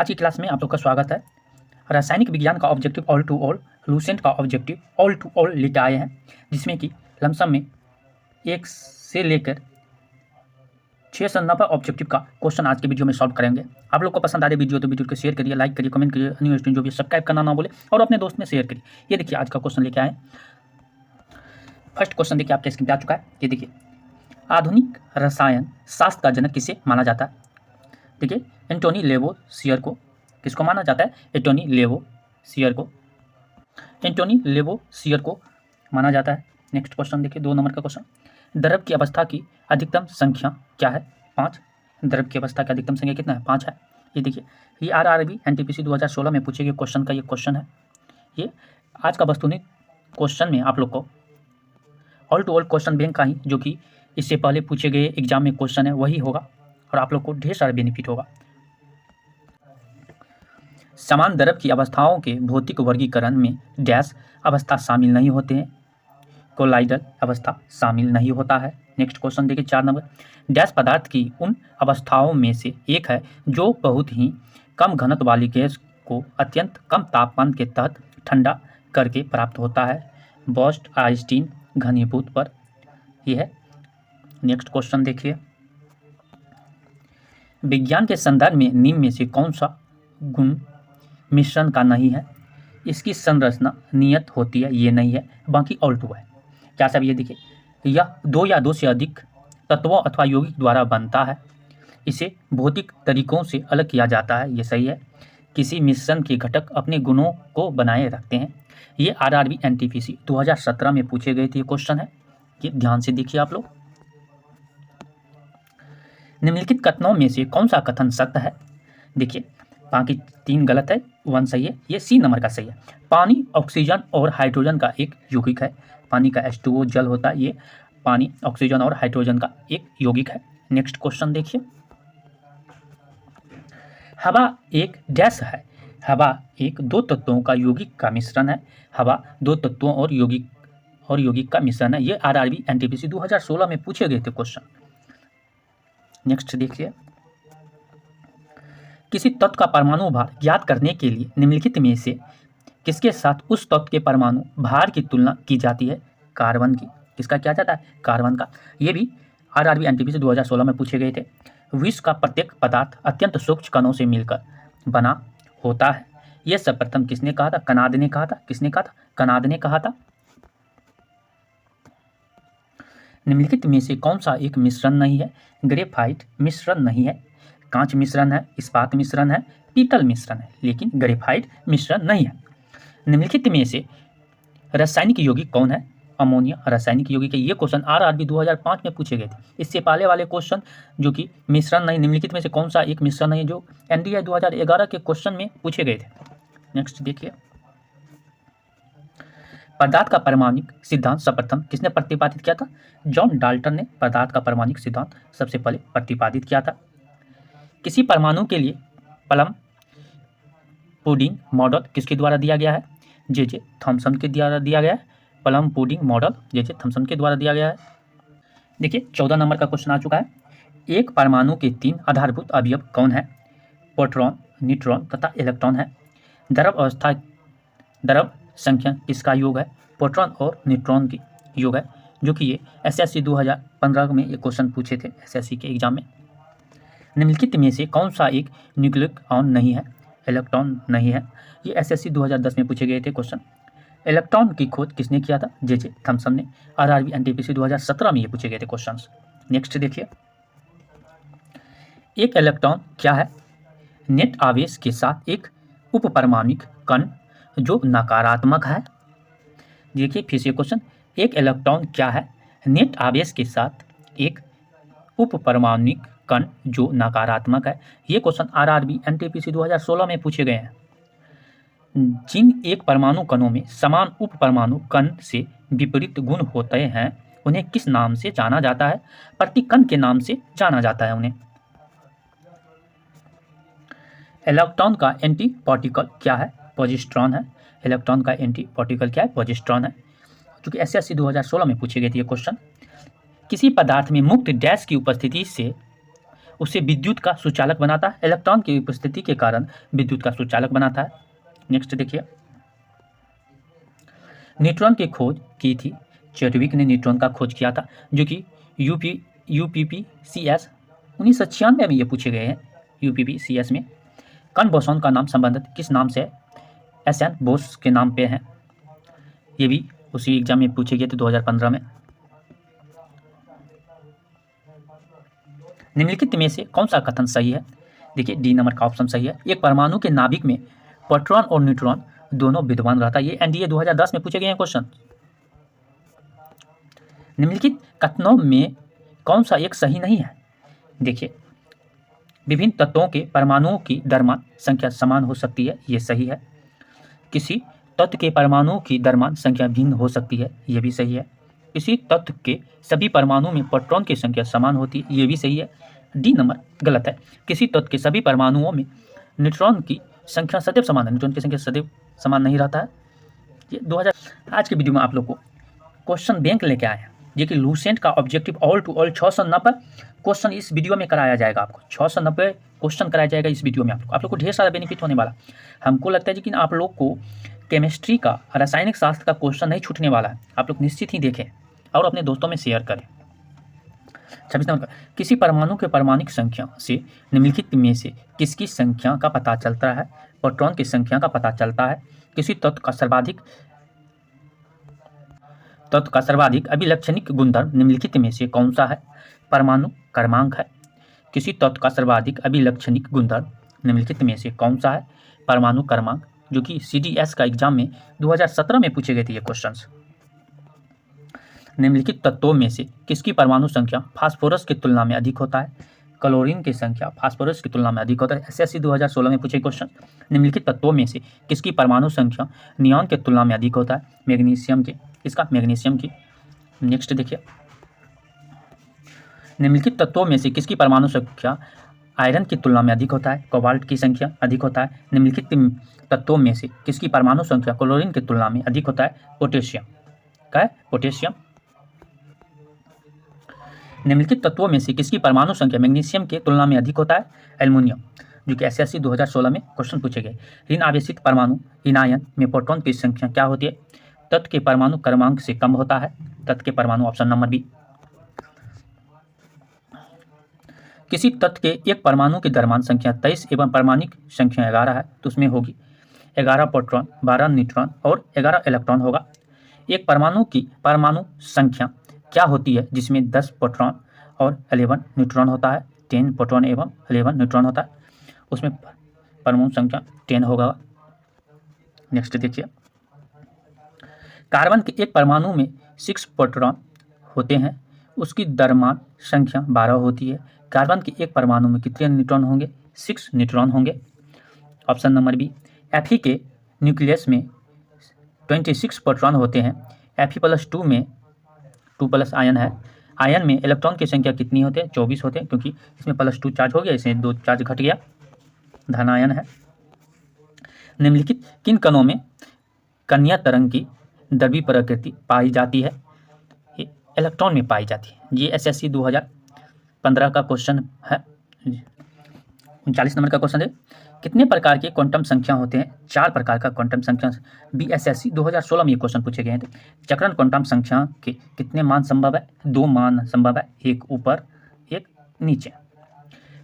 आज की क्लास में आप लोग का स्वागत है। रासायनिक विज्ञान का objective all to all, Lucent का ऑब्जेक्टिव ऑल टू ऑल लेके आए हैं, जिसमें कि लमसम में 1 से लेकर 6 से 9 ऑब्जेक्टिव का क्वेश्चन आज के वीडियो में सॉल्व करेंगे। आप लोग को पसंद आ रही वीडियो तो वीडियो को शेयर करिए, लाइक करिए, कमेंट करिए, न्यू स्टूडेंट जो भी सब्सक्राइब करना ना बोले और अपने दोस्त में शेयर करिए। ये देखिए आज का क्वेश्चन लेके आए। फर्स्ट क्वेश्चन देखिए आपके स्क्रीन पे आ चुका है। ये देखिए, आधुनिक रसायन शास्त्र का जनक किसे माना जाता है? देखिए, एंटोनी लेवोसियर को किसको माना जाता है? एंटोनी लेवोसियर को माना जाता है। नेक्स्ट क्वेश्चन देखिए, 2 नंबर का क्वेश्चन, द्रव की अवस्था की अधिकतम संख्या क्या है? 5। द्रव की अवस्था की अधिकतम संख्या कितना है? 5 है। ये देखिए, ये आरआरबी एनटीपीसी 2016 में पूछे गए क्वेश्चन का ये क्वेश्चन है। ये आज का वस्तुनिष्ठ क्वेश्चन में आप लोग को all to all question bank का ही, जो कि इससे पहले पूछे गए एग्जाम में क्वेश्चन है, वही होगा और आप लोग को ढेर सारा बेनिफिट होगा। समान द्रव की अवस्थाओं के भौतिक वर्गीकरण में डैश अवस्था शामिल नहीं होते हैं, कोलाइडल अवस्था शामिल नहीं होता है। नेक्स्ट क्वेश्चन देखिए, 4 नंबर, डैश पदार्थ की उन अवस्थाओं में से एक है जो बहुत ही कम घनत्व वाली गैस को अत्यंत कम तापमान के तहत ठंडा करके प्राप्त होता है, बॉस्ट आइंस्टीन घनीभूत पर। यह है। नेक्स्ट क्वेश्चन देखिए, विज्ञान के संदर्भ में निम्न में से कौन सा गुण मिश्रण का नहीं है? इसकी संरचना नियत होती है, ये नहीं है, बाकी ऑल टू है। क्या सब? ये देखिए, यह 2 या 2 से अधिक तत्वों अथवा यौगिक द्वारा बनता है, इसे भौतिक तरीकों से अलग किया जाता है, ये सही है। किसी मिश्रण के घटक अपने गुणों को बनाए रखते हैं। ये आरआरबी एनटीपीसी 2017 में पूछे गए थे, ये क्वेश्चन है, ये ध्यान से देखिए आप लोग। निम्नलिखित कथनों में से कौन सा कथन सत्य है? देखिए, बाकी 3 गलत है, 1 सही है। ये सी नंबर का सही है। पानी ऑक्सीजन और हाइड्रोजन का एक यौगिक है। पानी का H2O जल होता है, ये पानी ऑक्सीजन और हाइड्रोजन का एक यौगिक है। नेक्स्ट क्वेश्चन देखिए, हवा एक डैश है। हवा एक 2 तत्वों का यौगिक का मिश्रण है। हवा 2 तत्वों और यौगिक का मिश्रण है। ये आरआरबी एनटीपीसी 2016 में पूछे गए थे क्वेश्चन। नेक्स्ट देखिए, किसी तत्व का परमाणु भार ज्ञात करने के लिए निम्नलिखित में से किसके साथ उस तत्व के परमाणु भार की तुलना की जाती है? कार्बन की। किसका किया जाता है? कार्बन का। ये भी आरआरबी एनटीपीसी 2016 में पूछे गए थे। विश्व का प्रत्येक पदार्थ अत्यंत सूक्ष्म कणों से मिलकर बना होता है। यह सर्वप्रथम किसने कहा था? कनाद ने कहा था। किसने कहा था? कनाद ने कहा था। निम्नलिखित में से कौन सा एक मिश्रण नहीं है? ग्रेफाइट मिश्रण नहीं है, कांच मिश्रण है, इस्पात मिश्रण है, पीतल मिश्रण है, लेकिन ग्रेफाइट मिश्रण नहीं है। निम्नलिखित में से रासायनिक यौगिक कौन है? अमोनिया रासायनिक यौगिक है। ये क्वेश्चन आरआरबी 2005 में पूछे गए थे। इससे पहले वाले क्वेश्चन जो कि मिश्रण नहीं, निम्नलिखित में से कौन सा एक मिश्रण नहीं है, जो एनडीए 2011 के क्वेश्चन में पूछे गए थे। नेक्स्ट देखिए, पदार्थ का परमाणुक सिद्धांत सर्वप्रथम किसने प्रतिपादित किया था? जॉन डाल्टन ने पदार्थ का परमाणुक सिद्धांत सबसे पहले प्रतिपादित किया था। किसी परमाणु के लिए प्लम पुडिंग मॉडल किसके द्वारा दिया गया है? जे थॉमसन के द्वारा दिया गया है। Plum pudding model J Thomson के द्वारा दिया गया है। देखिए, 14 नंबर का क्वेश्चन आ चुका है। एक परमाणु के 3 आधारभूत अवयव कौन है? प्रोटॉन, न्यूट्रॉन तथा इलेक्ट्रॉन है। द्रव संख्या किसका योग है? प्रोटॉन और न्यूट्रॉन की योग है, जो कि ये एसएससी 2015 में ये क्वेश्चन पूछे थे एसएससी के एग्जाम में। निम्नलिखित में से कौन सा एक न्यूक्लिक ऑन नहीं है? इलेक्ट्रॉन नहीं है। ये एसएससी 2010 में पूछे गए थे क्वेश्चन। इलेक्ट्रॉन की खोज किसने किया था? जे थॉमसन ने। आरआरबी एनटीपीसी 2017 में ये पूछे गए थे क्वेश्चन। नेक्स्ट देखिए, एक इलेक्ट्रॉन क्या है? नेट आवेश के साथ एक उपपरमाणुक कण जो नकारात्मक है। देखिए फिर से क्वेश्चन, एक इलेक्ट्रॉन क्या है? नेट आवेश के साथ एक उपपरमाणुक कण जो नकारात्मक है। ये क्वेश्चन आरआरबी एनटीपीसी 2016 में पूछे गए हैं। जिन एक परमाणु कणों में समान उप परमाणु कण से विपरीत गुण होते हैं, उन्हें किस नाम से जाना जाता है? प्रतिकण के नाम से जाना जाता है उन्हें। इलेक्ट्रॉन का एंटी पार्टिकल क्या है? पॉजिट्रॉन है। इलेक्ट्रॉन का एंटी पार्टिकल क्या है? पॉजिट्रॉन है, जो कि एसएससी 2016 में पूछे गए थे ये क्वेश्चन। किसी पदार्थ में मुक्त डैश की उपस्थिति से उसे विद्युत का सुचालक बनाता है, इलेक्ट्रॉन की उपस्थिति के कारण विद्युत का सुचालक बनाता है। नेक्स्ट देखिए, न्यूट्रॉन की खोज की थी, चैडविक ने न्यूट्रॉन का खोज किया था, जो कि UPPCS 1996 में ये पूछे गए हैं। UPPCS में कण बोसॉन का नाम संबंधित किस नाम से है? SN बोस के नाम पे है। ये भी उसी एग्जाम में पूछे गए थे 2015 में। निम्नलिखित में से कौन सा कथन सही है? देखिए डी नंबर का ऑप्शन सही है। एक परमाणु के नाभिक में प्रोटॉन और न्यूट्रॉन दोनों विद्यमान रहता है। ये NDA 2010 में पूछे गए हैं क्वेश्चन। निम्नलिखित कथनों में कौन सा एक सही नहीं है? देखिए, विभिन्न तत्वों के परमाणुओं की द्रव्यमान संख्या समान हो सकती है, ये सही है। किसी तत्व के परमाणुओं की द्रव्यमान संख्या भिन्न हो सकती है, ये भी सही है। किसी तत्व के सभी परमाणुओं में प्रोटॉन की संख्या समान होती है, ये भी सही है। डी नंबर गलत है। किसी तत्व के सभी परमाणुओं में न्यूट्रॉन की संख्या सदैव समान है, न्यूट्रॉन की संख्या सदैव समान नहीं रहता है। ये 2000 आज के वीडियो में आप लोग को क्वेश्चन बैंक लेके आए हैं, ये कि लूसेंट का objective all to all 690 question इस वीडियो में कराया जाएगा। आपको 690 क्वेश्चन कराया जाएगा इस वीडियो में। आप लोग को ढेर सारा बेनिफिट होने वाला। हमको लगता है कि आप लोग को केमिस्ट्री का, रासायनिक शास्त्र का क्वेश्चन नहीं छूटने वाला है। आप लोग निश्चित ही देखें और अपने दोस्तों में शेयर करें। 26 नंबर का, किसी परमाणु के परमाणुक संख्या से निम्नलिखित में से किसकी संख्या का पता चलता है? प्रोटॉन की संख्या का पता चलता है। किसी तत्व का सर्वाधिक अभिलक्षणिक गुणधर्म निम्नलिखित में से कौन सा है? परमाणु क्रमांक है। किसी तत्व का सर्वाधिक अभिलक्षणिक गुणधर्म निम्नलिखित में से कौन सा है? परमाणु क्रमांक, जो कि CDS का एग्जाम में 2017 में पूछे गए थे ये क्वेश्चंस। निम्नलिखित तत्वों में से किसकी परमाणु संख्या फास्फोरस की तुलना में अधिक होता है? क्लोरीन की संख्या फास्फोरस की तुलना में अधिक होता है। SSC 2016 में पूछे क्वेश्चन। निम्नलिखित तत्वों में से किसकी परमाणु संख्या नियॉन की तुलना में अधिक होता है? मैग्नीशियम की। इसका मैग्नीशियम की। नेक्स्ट देखिए, निम्नलिखित तत्वों में से किसकी परमाणु संख्या आयरन की तुलना में अधिक होता है? कोबाल्ट की संख्या अधिक होता है। निम्नलिखित तत्वों में से किसकी परमाणु संख्या क्लोरीन की तुलना में अधिक होता है? पोटेशियम। क्या है? पोटेशियम। निम्नलिखित तत्वों में से किसकी परमाणु संख्या मैग्नीशियम की तुलना में अधिक होता है? एल्युमिनियम, जो कि SSC 2016 में क्वेश्चन पूछे गए। ऋण आवेशित परमाणु इनायन में प्रोटॉन की संख्या क्या होती है? तत्व के परमाणु क्रमांक से कम होता है। तत्व के परमाणु, ऑप्शन नंबर बी। किसी तत्व के एक परमाणु की द्रव्यमान संख्या 23 एवं परमाणुक संख्या 11 है, तो उसमें होगी 11 प्रोटॉन, 12 न्यूट्रॉन और 11 इलेक्ट्रॉन होगा। एक परमाणु की परमाणु संख्या क्या होती है जिसमें 10 प्रोटॉन और 11 न्यूट्रॉन होता है? 10 प्रोटॉन एवं 11 न्यूट्रॉन होता है, उसमें परमाणु संख्या 10 होगा। नेक्स्ट देखिए, कार्बन के एक परमाणु में 6 प्रोटॉन होते हैं, उसकी द्रव्यमान संख्या 12 होती है। कार्बन के एक परमाणु में कितने न्यूट्रॉन होंगे? 6 न्यूट्रॉन होंगे, ऑप्शन नंबर बी। Fe के न्यूक्लियस में 26 प्रोटॉन होते हैं। Fe+2 में 2+ आयन है। आयन में इलेक्ट्रॉन की संख्या कितनी होती है? 24 होते हैं, क्योंकि इसमें +2 चार्ज हो गया, इसमें 2 चार्ज घट गया, धन आयन है। निम्नलिखित किन कणों में कन्या तरंग की द्रव्य प्रकृति पाई जाती है? ये इलेक्ट्रॉन में पाई जाती है। ये SSC 2015 का क्वेश्चन है। 39 नंबर का क्वेश्चन है, कितने प्रकार के क्वांटम संख्या होते हैं? 4 प्रकार का क्वांटम संख्या BSSC 2016 में ये क्वेश्चन पूछे गए हैं। चक्रण क्वांटम संख्या के कितने मान संभव है? 2 मान संभव है, एक ऊपर एक नीचे।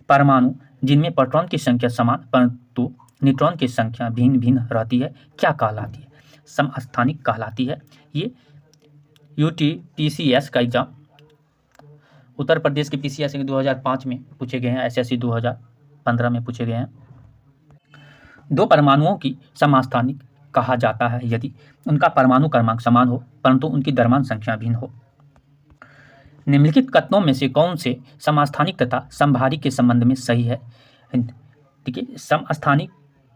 परमाणु जिनमें प्रोटॉन की संख्या समान परंतु न्यूट्रॉन की संख्या भिन्न भिन्न रहती है, क्या कहलाती है? समस्थानिक कहलाती है। ये UTPCS का एग्जाम, उत्तर प्रदेश के PCS 2005 में पूछे गए हैं, SSC 2015 में पूछे गए हैं। 2 परमाणुओं की समस्थानिक कहा जाता है यदि उनका परमाणु क्रमांक समान हो परंतु उनकी द्रव्यमान संख्या भिन्न हो। निम्नलिखित कथनों में से कौन से समस्थानिक तथा समभारी के संबंध में सही है? ठीक है, समस्थानिक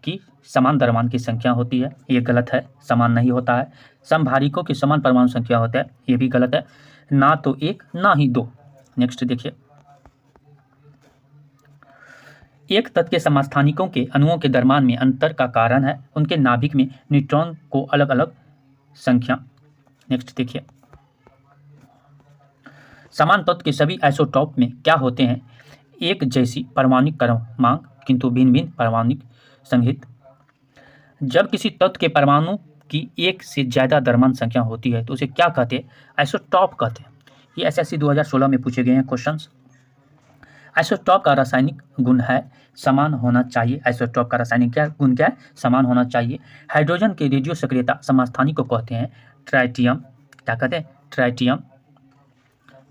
की समान द्रव्यमान की संख्या होती है, ये गलत है, समान नहीं होता है। समभारिकों की समान परमाणु संख्या होता है, ये भी गलत है, ना तो 1 ना ही 2। नेक्स्ट देखिए, एक तत्व के समस्थानिकों के अणुओं के द्रव्यमान में अंतर का कारण है उनके नाभिक में न्यूट्रॉन को अलग अलग संख्या। नेक्स्ट देखिए, समान तत्व के सभी आइसोटॉप में क्या होते हैं? एक जैसी परमाणुक क्रमांक किंतु भिन्न भिन्न परमाणुक संघित। जब किसी तत्व के परमाणु की एक से ज़्यादा द्रव्यमान संख्या होती है तो उसे क्या कहते हैं? आइसोटॉप कहते हैं। ये एसएससी 2016 में पूछे गए हैं क्वेश्चंस। आइसोटॉप का रासायनिक गुण है समान होना चाहिए। आइसोटॉप का रासायनिक गुण क्या है? समान होना चाहिए। हाइड्रोजन की रेडियो सक्रियता समस्थानिक को कहते हैं ट्राइटियम। क्या कहते हैं? ट्राइटियम।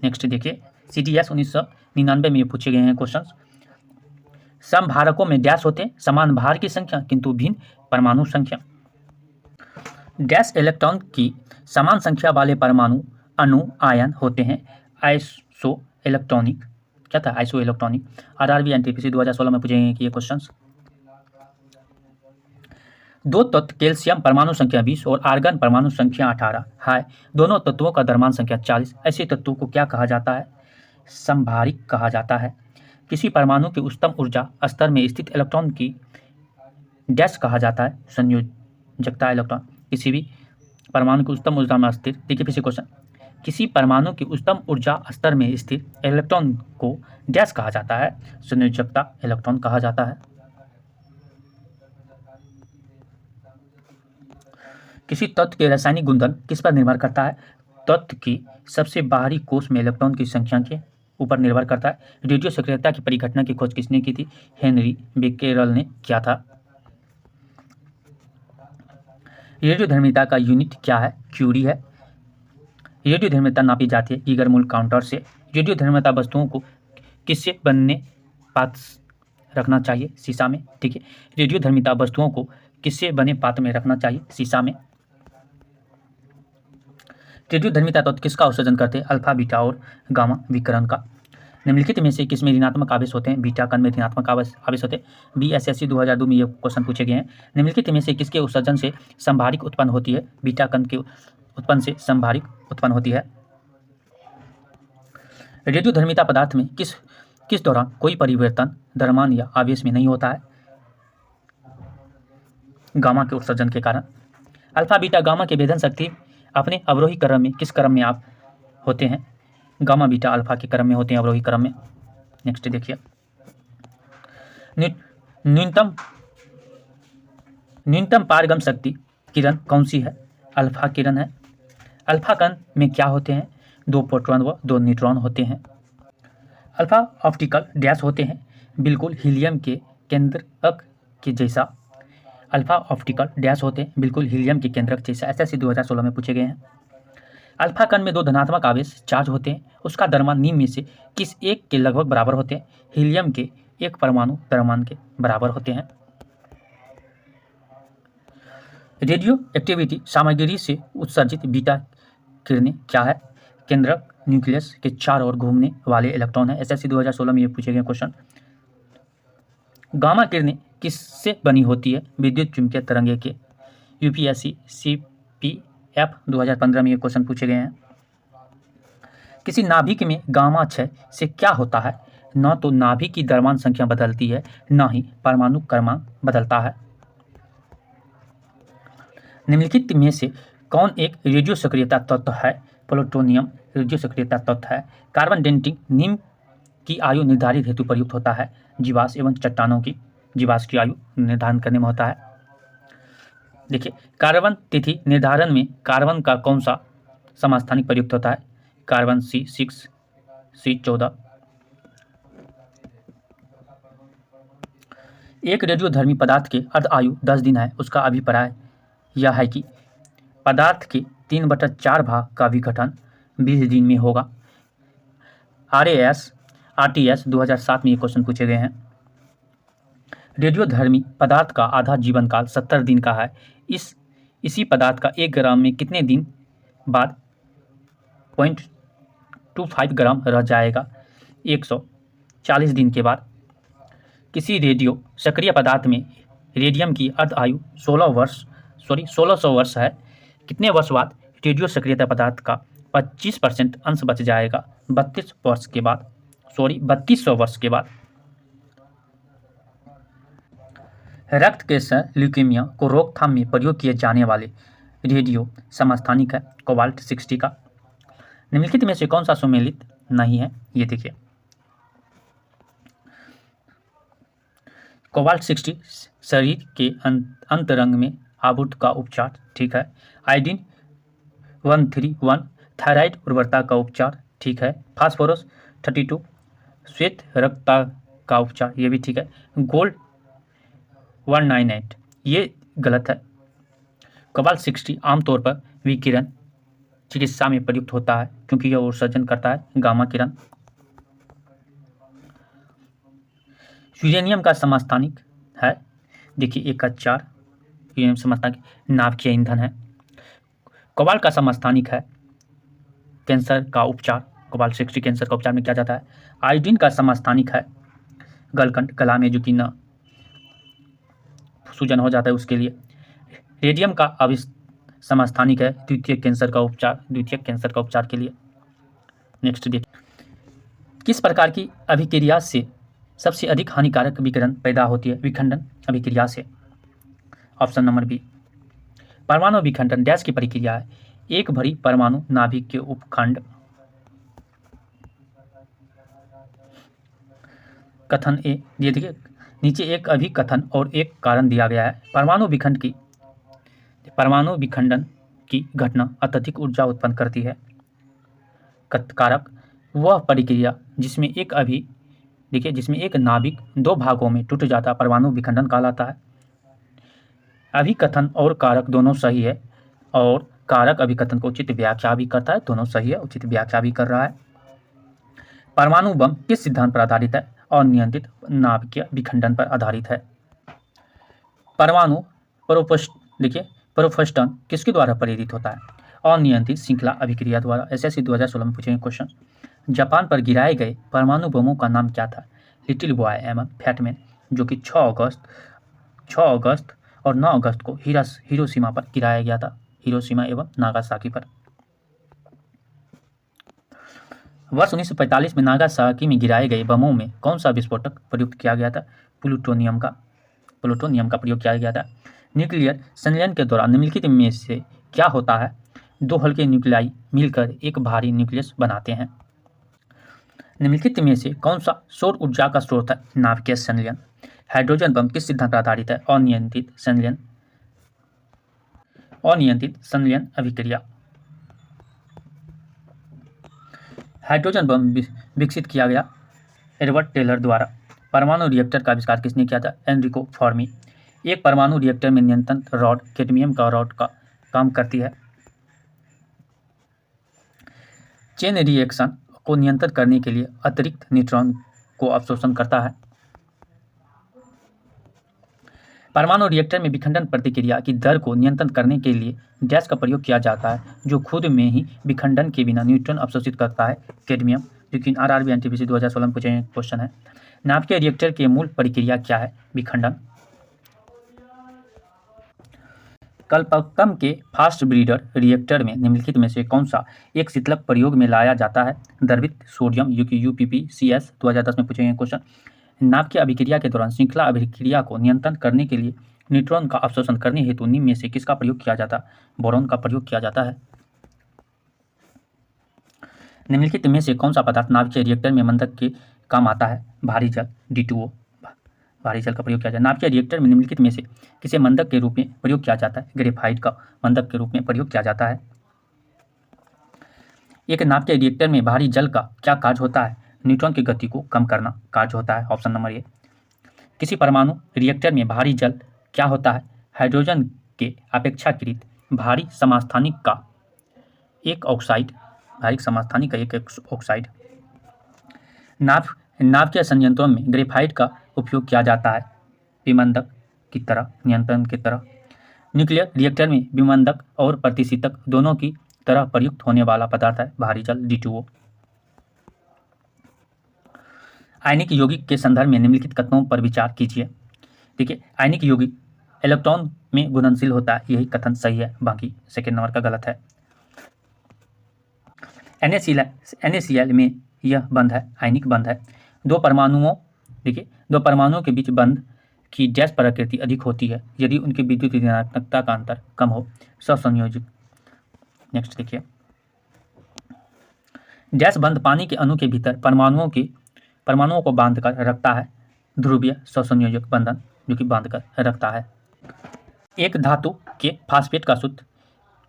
नेक्स्ट देखिए, CDS 1999 में पूछे गए हैं क्वेश्चन। समभारकों में डैश होते हैं समान भार की संख्या किंतु भिन्न परमाणु संख्या। डैश इलेक्ट्रॉन की समान संख्या वाले परमाणु अणु आयन होते हैं आइसो इलेक्ट्रॉनिक। क्या था? Iso electronic. RRB NTPC 2016 में पूछे गए कि ये क्वेश्चंस। दो तत्व कैल्शियम परमाणु संख्या 20 और आर्गन परमाणु संख्या 18 है। दोनों तत्वों का द्रव्यमान संख्या 40। ऐसे तत्वों को क्या कहा जाता है? समभारिक कहा जाता है। किसी परमाणु के उच्चतम ऊर्जा स्तर में स्थित इलेक्ट्रॉन की डैश कहा जाता है संयोजकता इलेक्ट्रॉन। किसी भी परमाणु की उच्चतम ऊर्जा में स्थित, देखिए फिर से क्वेश्चन, किसी परमाणु की उच्चतम ऊर्जा स्तर में स्थित इलेक्ट्रॉन को डैश कहा जाता है? संयोजकता इलेक्ट्रॉन कहा जाता है। किसी तत्व के रासायनिक गुणधर्म किस पर निर्भर करता है? तत्व की सबसे बाहरी कोश में इलेक्ट्रॉन की संख्या के ऊपर निर्भर करता है। रेडियो सक्रियता की परिघटना की खोज किसने की थी? हेनरी बेकेरेल ने किया था। रेडियोधर्मिता का यूनिट क्या है? क्यूरी है। रेडियोधर्मिता नापी जाती है गीगर मूल काउंटर से। रेडियोधर्मिता वस्तुओं को किससे बनने पात्र रखना चाहिए? शीशा में। ठीक है, रेडियोधर्मिता वस्तुओं को किससे बने पात्र में रखना चाहिए? शीशा में। रेडियोधर्मिता तत्व किसका उत्सर्जन करते हैं? अल्फा, बीटा और गामा विकिरण का। निम्नलिखित में से किसमें ऋणात्मक आवेश होते हैं? बीटा कण में ऋणात्मक आवेश होते हैं। BSSC 2002 में ये क्वेश्चन पूछे गए हैं। निम्नलिखित में से किसके उत्सर्जन से संभारिक उत्पन्न होती है? बीटा कण के उत्पन्न से संभारिक उत्पन्न होती है। रेडियोधर्मिता पदार्थ में किस दौरान कोई परिवर्तन द्रव्यमान या आवेश में नहीं होता है? गामा के उत्सर्जन के कारण। अल्फा, बीटा, गामा के भेदन शक्ति अपने अवरोही क्रम में किस क्रम में आप होते हैं? गामा, बीटा, अल्फा के क्रम में होते हैं, अवरोही क्रम में। नेक्स्ट देखिए, न्यूनतम पारगम शक्ति किरण कौन सी है? अल्फा किरण है। अल्फा कण में क्या होते हैं? 2 प्रोटॉन व 2 न्यूट्रॉन होते हैं। अल्फा ऑप्टिकल डैश होते हैं बिल्कुल हीलियम के केंद्रक के जैसा। अल्फा ऑप्टिकल डैश होते हैं बिल्कुल हीलियम के केंद्रक जैसा। SSC 2016 में पूछे गए हैं। अल्फा कण में 2 धनात्मक आवेश चार्ज होते हैं। उसका द्रव्यमान निम्न में से किस एक के लगभग बराबर होते हैं? हीलियम के एक परमाणु द्रव्यमान के बराबर होते हैं। रेडियो एक्टिविटी सामग्री से उत्सर्जित बीटा किरणें क्या है? केंद्रक न्यूक्लियस के चारों ओर घूमने वाले इलेक्ट्रॉन है। SSC 2016 में ये पूछे गए क्वेश्चन। गामा किरणें किससे बनी होती है? विद्युत चुंबकीय तरंगे के। UPSC CPF 2015 में ये क्वेश्चन पूछे गए हैं। किसी नाभिक में गामा क्षय से क्या होता है? न तो नाभिक की द्रव्यमान संख्या बदलती है, न ही परमाणु क्रमांक बदलता है। निम्नलिखित में से कौन एक रेडियो सक्रियता तत्व है? प्लूटोनियम रेडियो सक्रियता तत्व है। कार्बन डेटिंग निम्न की आयु निर्धारित हेतु प्रयुक्त होता है। जीवाश्म एवं चट्टानों की जीवाश्म की आयु निर्धारण करने में होता है। देखिए, कार्बन तिथि निर्धारण में कार्बन का कौन सा समस्थानिक प्रयुक्त होता है? Carbon C6 C14। एक रेडियोधर्मी पदार्थ के अर्ध आयु 10 दिन है। उसका अभिप्राय यह है कि पदार्थ के 3/4 भाग का विघटन 20 दिन में होगा। RTS 2007 में ये क्वेश्चन पूछे गए हैं। रेडियोधर्मी पदार्थ का आधा जीवन काल 70 दिन का है। इसी पदार्थ का 1 ग्राम में कितने दिन बाद 0.25 ग्राम रह जाएगा? 140 दिन के बाद। किसी रेडियो सक्रिय पदार्थ में रेडियम की अर्ध आयु 1600 वर्ष है। कितने वर्ष बाद रेडियो सक्रियता पदार्थ का 25% अंश बच जाएगा? 3200 वर्ष के बाद। रक्त कैंसर ल्यूकेमिया को रोकथाम में प्रयोग किए जाने वाले रेडियो समस्थानिक है कोबाल्ट 60 का। निम्नलिखित में से कौन सा सुमेलित नहीं है? ये देखिए, कोबाल्ट 60 शरीर के अंतरंग में आवर्त का उपचार, ठीक है। आयोडीन 131 थायराइड उर्वरता का उपचार, ठीक है। फास्फोरस 32 श्वेत रक्तता का उपचार, ये भी ठीक है। गोल्ड 198 ये गलत है। कोबाल्ट 60 आमतौर पर विकिरण चिकित्सा में प्रयुक्त होता है क्योंकि यह उत्सर्जन करता है गामा किरण। यूरेनियम का समस्थानिक है, देखिए 1 का 4 यूरेनियम समस्थानिक नाभिकीय ईंधन है। कोबाल्ट का समस्थानिक है कैंसर का उपचार, कोबाल्ट 60 कैंसर का उपचार में किया जाता है। आयोडीन का समस्थानिक है गलकंठ, गला में जो कि न सूजन हो जाता है उसके लिए। रेडियम का समस्थानिक है द्वितीयक कैंसर का उपचार के लिए। नेक्स्ट देखिए, किस प्रकार की अभिक्रिया से सबसे अधिक हानिकारक विकिरण पैदा होती है? विखंडन अभिक्रिया से। Option number B. परमाणु विखंडन डैश की प्रक्रिया है? एक भरी परमाणु नाभिक के उपखंड। कथन ए, ये देखिए नीचे एक अभिकथन और एक कारण दिया गया है। परमाणु विखंडन की घटना अत्यधिक ऊर्जा उत्पन्न करती है। कारक वह प्रक्रिया जिसमें एक नाभिक 2 भागों में टूट जाता परमाणु विखंडन कहलाता है। अभिकथन और कारक दोनों सही है और कारक अभिकथन को उचित व्याख्या भी करता है, दोनों सही है, उचित व्याख्या भी कर रहा है। परमाणु बम किस सिद्धांत पर आधारित है? अनियंत्रित नाभिकीय विखंडन पर आधारित है। परमाणु प्रोफस्टन किसके द्वारा प्रेरित होता है? अनियंत्रित श्रृंखला अभिक्रिया द्वारा। एसएससी 2016 में पूछेंगे क्वेश्चन। जापान पर गिराए गए परमाणु बमों का नाम क्या था? लिटिल बॉय एवं फैटमैन, जो कि 6 अगस्त और 9 अगस्त को हिरोशिमा पर गिराया गया था, हिरोशिमा एवं नागासाकी पर। वर्ष 1945 में नागासाकी में गिराए गए बमों में कौन सा विस्फोटक प्रयुक्त किया गया था? प्लूटोनियम का प्रयोग किया गया था। न्यूक्लियर संलयन के दौरान निम्नलिखित में से क्या होता है? 2 हल्के न्यूक्लियाई मिलकर एक भारी न्यूक्लियस बनाते हैं। निम्नलिखित में से कौन सा सौर ऊर्जा का स्रोत है? नाभिकीय संलयन। हाइड्रोजन बम किस सिद्धांत पर आधारित है? अनियंत्रित संलयन अभिक्रिया। हाइड्रोजन बम विकसित किया गया एडवर्ड टेलर द्वारा। परमाणु रिएक्टर का आविष्कार किसने किया था? Enrico Fermi. एक परमाणु रिएक्टर में नियंत्रण रॉड कैडमियम का रॉड का काम करती है। चेन रिएक्शन को नियंत्रित करने के लिए अतिरिक्त न्यूट्रॉन को अवशोषण करता है। परमाणु रिएक्टर में विखंडन प्रतिक्रिया की दर को नियंत्रित करने के लिए गैस का प्रयोग किया जाता है जो खुद में ही विखंडन के बिना न्यूट्रॉन अवशोषित करता है, कैडमियम। लेकिन आरआरबी एनटीपीसी 2016 में पूछे क्वेश्चन है। नाभिकीय रिएक्टर की मूल प्रक्रिया क्या है? विखंडन। कल्पकम के फास्ट ब्रीडर रिएक्टर में निम्नलिखित में से कौन सा एक शीतलक प्रयोग में लाया जाता है? द्रवित सोडियम UPPCS 2010 में पूछे क्वेश्चन। नाभिकीय अभिक्रिया के दौरान श्रृंखला अभिक्रिया को नियंत्रण करने के लिए न्यूट्रॉन का अवशोषण करने हेतु निम्न में से किसका प्रयोग किया जाता है? बोरॉन का प्रयोग किया जाता है। निम्नलिखित में से कौन सा पदार्थ नाभिकीय रिएक्टर में मंदक के काम आता है? भारी जल D2O। भारी जल का प्रयोग किया जाता है। नाभिकीय रिएक्टर में निम्नलिखित में से किसे मंदक के रूप में प्रयोग किया जाता है? ग्रेफाइट का मंदक के रूप में प्रयोग किया जाता है। एक नाभिकीय रिएक्टर में भारी जल का क्या कार्य होता है? न्यूट्रॉन की गति को कम करना कार्य होता है। Option number A. किसी परमाणु रिएक्टर में भारी जल क्या होता है? हाइड्रोजन के अपेक्षाकृत भारी समस्थानिक का एक ऑक्साइड। नाभिकीय संयंत्रों में ग्रेफाइट का उपयोग किया जाता है विमंदक की तरह, नियंत्रण की तरह। न्यूक्लियर रिएक्टर में विमंदक और प्रतिशीतक दोनों की तरह प्रयुक्त होने वाला पदार्थ है भारी जल D2O। आयनिक यौगिक के संदर्भ में निम्नलिखित कथनों पर विचार कीजिए। देखिए, आयनिक यौगिक इलेक्ट्रॉन में घुलनशील होता है, यही कथन सही है, बाकी सेकेंड नंबर का गलत है। NaCl में यह बंध है, आयनिक बंध है। दो परमाणुओं के बीच बंध की डैश प्रकृति अधिक होती है यदि उनकी विद्युत ऋणात्मकता का अंतर कम हो। सहसंयोजक। नेक्स्ट देखिए, डैश बंध पानी के अणु के भीतर परमाणुओं को बांधकर रखता है। ध्रुवीय स्वसंयोजक बंधन जो कि बांध कर रखता है। एक धातु के फास्फेट का सूत्र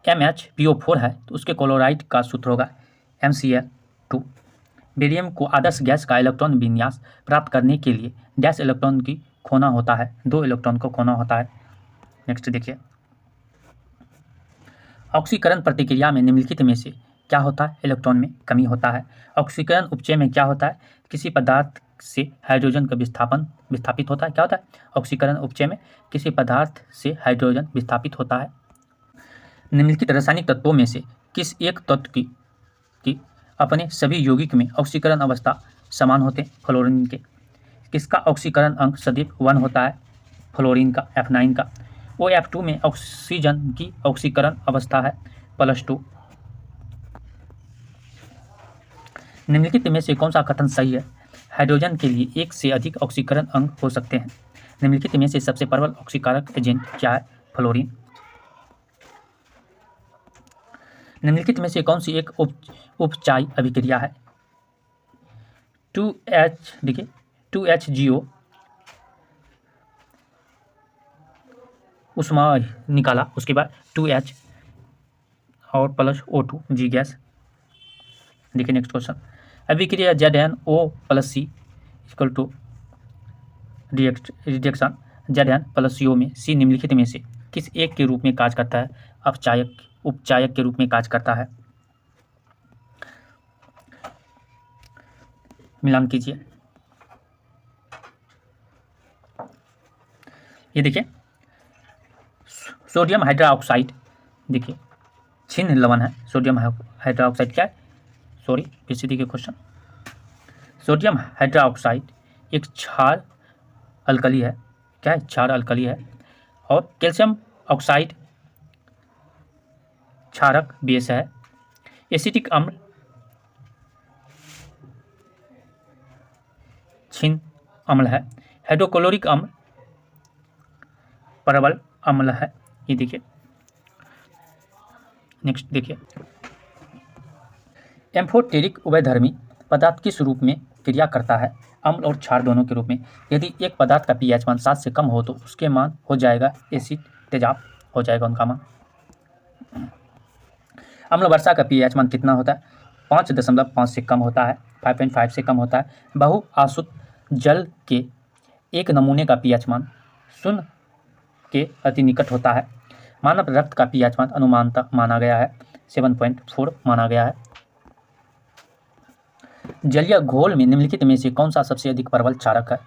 MHPO4 है तो उसके क्लोराइड का सूत्र होगा MCl2। बेरियम को आदर्श गैस का इलेक्ट्रॉन विन्यास प्राप्त करने के लिए डैश इलेक्ट्रॉन की खोना होता है, 2 इलेक्ट्रॉन को खोना होता है। नेक्स्ट देखिए, ऑक्सीकरण प्रतिक्रिया में निम्नलिखित में से क्या होता है? इलेक्ट्रॉन में कमी होता है। ऑक्सीकरण उपचय में क्या होता है? किसी पदार्थ से हाइड्रोजन का विस्थापित होता है। क्या होता है? ऑक्सीकरण उपचय में किसी पदार्थ से हाइड्रोजन विस्थापित होता है। निम्नलिखित रासायनिक तत्वों में से किस एक तत्व की अपने सभी यौगिक में ऑक्सीकरण अवस्था समान होते हैं? फ्लोरीन के। किसका ऑक्सीकरण अंक सदैव 1 होता है? फ्लोरीन का, F9 का। OF2 में ऑक्सीजन की ऑक्सीकरण अवस्था है +2। निम्नलिखित में से कौन सा कथन सही है? हाइड्रोजन के लिए एक से अधिक ऑक्सीकरण अंक हो सकते हैं। निम्नलिखित में से सबसे प्रबल ऑक्सीकारक एजेंट क्या है? फ्लोरीन। निम्नलिखित में से कौन सी एक उपचायी अभिक्रिया है? 2H देखिए 2HGO उष्मा निकाला, उसके बाद 2H और +O2 G गैस। देखिए नेक्स्ट क्वेश्चन, अभिक्रिया ZnO+C = रिडक्शन Zn+CO में C निम्नलिखित में से किस एक के रूप में कार्य करता है? उपचायक के रूप में कार्य करता है। मिलान कीजिए। ये देखिए सोडियम हाइड्रोक्साइड, देखिए छिन्न लवण है। सोडियम हाइड्रोक्साइड क्या है? सॉरी फिर से देखिए क्वेश्चन, सोडियम हाइड्रोक्साइड एक क्षार अल्कली है। क्या है? क्षार अल्कली है। और कैल्शियम ऑक्साइड क्षारक बेस है। एसिटिक अम्ल छिन्न अम्ल है। हाइड्रोक्लोरिक अम्ल प्रबल अम्ल है। ये देखिए नेक्स्ट देखिए, एम्फोटेरिक उभयधर्मी पदार्थ किस रूप में क्रिया करता है? अम्ल और क्षार दोनों के रूप में। यदि एक पदार्थ का pH मान 7 से कम हो तो उसके मान हो जाएगा एसिड, तेजाब हो जाएगा उनका मान। अम्ल वर्षा का pH मान कितना होता है? 5.5 से कम होता है, 5.5 से कम होता है। बहुआसुत जल के एक नमूने का pH मान 0 के अति निकट होता है। मानव रक्त का pH मान अनुमानतः माना गया है 7.4 माना गया है। जलीय घोल में निम्नलिखित में से कौन सा सबसे अधिक प्रबल क्षारक है?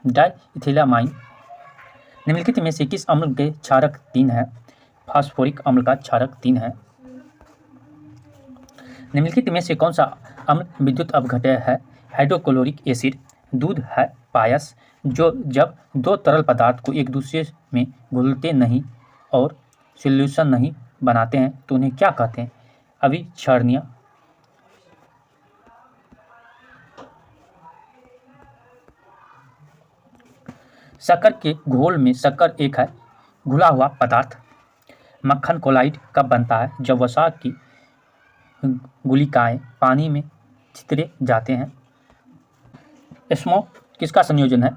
डाइइथेलामाइन। निम्नलिखित में से किस अम्ल के क्षारक 3 है? फास्फोरिक अम्ल का क्षारक 3 है। निम्नलिखित में से कौन सा अम्ल विद्युत अपघटय है? Hydrochloric acid. दूध है पायस। जो जब दो तरल पदार्थ को एक दूसरे में घुलते नहीं और सॉल्यूशन नहीं बनाते हैं तो उन्हें क्या कहते हैं? अविक्षरणीय। शक्कर के घोल में शक्कर एक है घुला हुआ पदार्थ। मक्खन कोलाइड कब बनता है? जब वसा की गुलिकाएं पानी में छितरे जाते हैं। स्मोक किसका संयोजन है?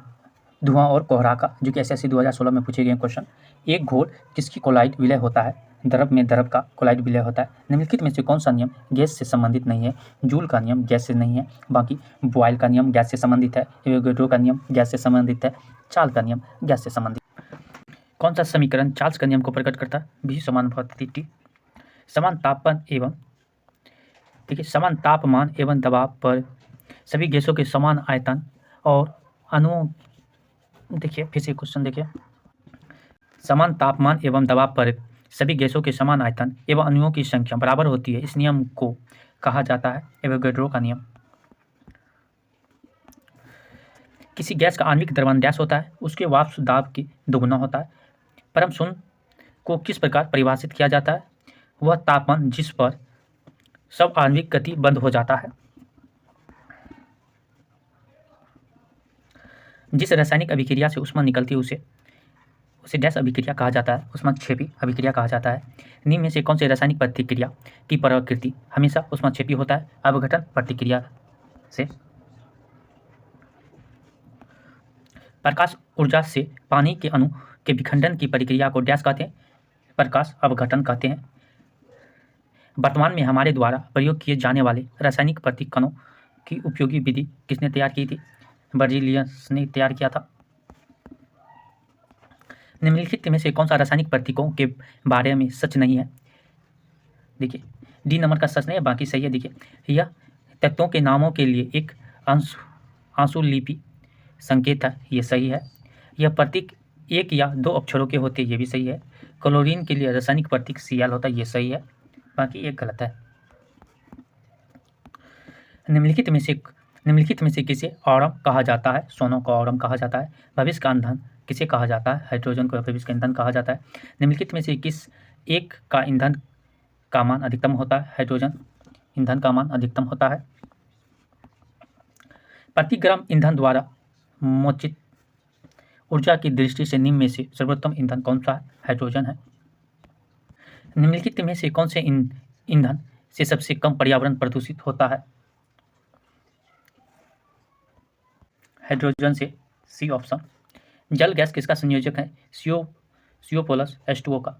धुआं और कोहरा का, जो कि SSC 2016 में पूछे गए क्वेश्चन। एक घोल किसकी कोलाइड विलय होता है? द्रव में द्रव का कोलाइड विलय होता है। निम्नलिखित में से कौन सा नियम गैस से संबंधित नहीं है? जूल का नियम गैस से नहीं है, बाकी बॉयल का नियम गैस से संबंधित है, एवोगैड्रो का नियम गैस से संबंधित है, चार्ल्स का नियम गैस से संबंधित। कौन सा समीकरण चार्ल्स का नियम को प्रकट करता है? V = T। समान तापमान एवं देखिए समान तापमान एवं दबाव पर सभी गैसों के समान आयतन और अणुओं, देखिए फिर से क्वेश्चन देखिए, समान तापमान एवं दबाव पर सभी गैसों के समान आयतन एवं अणुओं की संख्या बराबर होती है। इस नियम को कहा जाता है एवोगैड्रो का नियम। किसी गैस का आणविक द्रव्यमान डैश होता है, उसके वाष्प दाब की दोगुना होता है। परम शून्य को किस प्रकार परिभाषित किया जाता है? वह तापमान जिस पर सब आणविक गति बंद हो जाता है। जिस रासायनिक अभिक्रिया से ऊष्मा निकलती है उसे डैश अभिक्रिया कहा जाता है, ऊष्माक्षेपी अभिक्रिया कहा जाता है। निम्न में से कौन से रासायनिक प्रतिक्रिया की प्रकृति हमेशा ऊष्माक्षेपी होता है? अपघटन प्रतिक्रिया से। प्रकाश ऊर्जा से पानी के अणु के विखंडन की प्रक्रिया को डैश कहते हैं, प्रकाश अपघटन कहते हैं। वर्तमान में हमारे द्वारा प्रयोग किए जाने वाले रासायनिक प्रतीक कणों की उपयोगी विधि किसने तैयार की थी? बर्जीलियस ने तैयार किया था। निम्नलिखित में से कौन सा रासायनिक प्रतीकों के बारे में सच नहीं है? देखिए, डी नंबर का सच नहीं है, बाकी सही है। देखिए, यह तत्वों के नामों के लिए एक आंसुलिपि संकेत है, ये सही है। यह प्रतीक एक या दो अक्षरों के होते हैं, ये भी सही है। क्लोरीन के लिए रासायनिक प्रतीक Cl होता है, ये सही है, बाकी एक गलत है। निम्नलिखित में से किसे ऑरम कहा जाता है? सोनो को ऑरम कहा जाता है। भविष्य का ईंधन किसे कहा जाता है? हाइड्रोजन को भविष्य का ईंधन कहा जाता है। निम्नलिखित में से किस एक का ईंधन का मान अधिकतम होता है? हाइड्रोजन ईंधन का मान अधिकतम होता है। प्रति ग्राम ईंधन द्वारा मोचित ऊर्जा की दृष्टि से निम्न में से सर्वोत्तम ईंधन कौन सा है? हाइड्रोजन है। निम्नलिखित में से कौन से ईंधन से सबसे कम पर्यावरण प्रदूषित होता है? हाइड्रोजन से, सी ऑप्शन। जल गैस किसका संयोजक है? CO प्लस H2O का।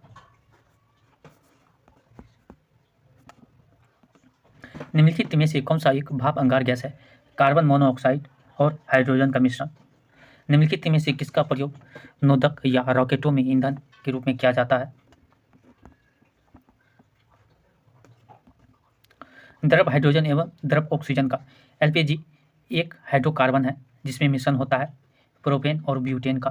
निम्नलिखित में से कौन सा एक भाप अंगार गैस है? कार्बन मोनोऑक्साइड और हाइड्रोजन का मिश्रण। निम्नलिखित में से किसका प्रयोग नोदक या रॉकेटों में ईंधन के रूप में किया जाता है? द्रव हाइड्रोजन एवं द्रव ऑक्सीजन का। LPG एक हाइड्रोकार्बन है जिसमें मिश्रण होता है प्रोपेन और ब्यूटेन का।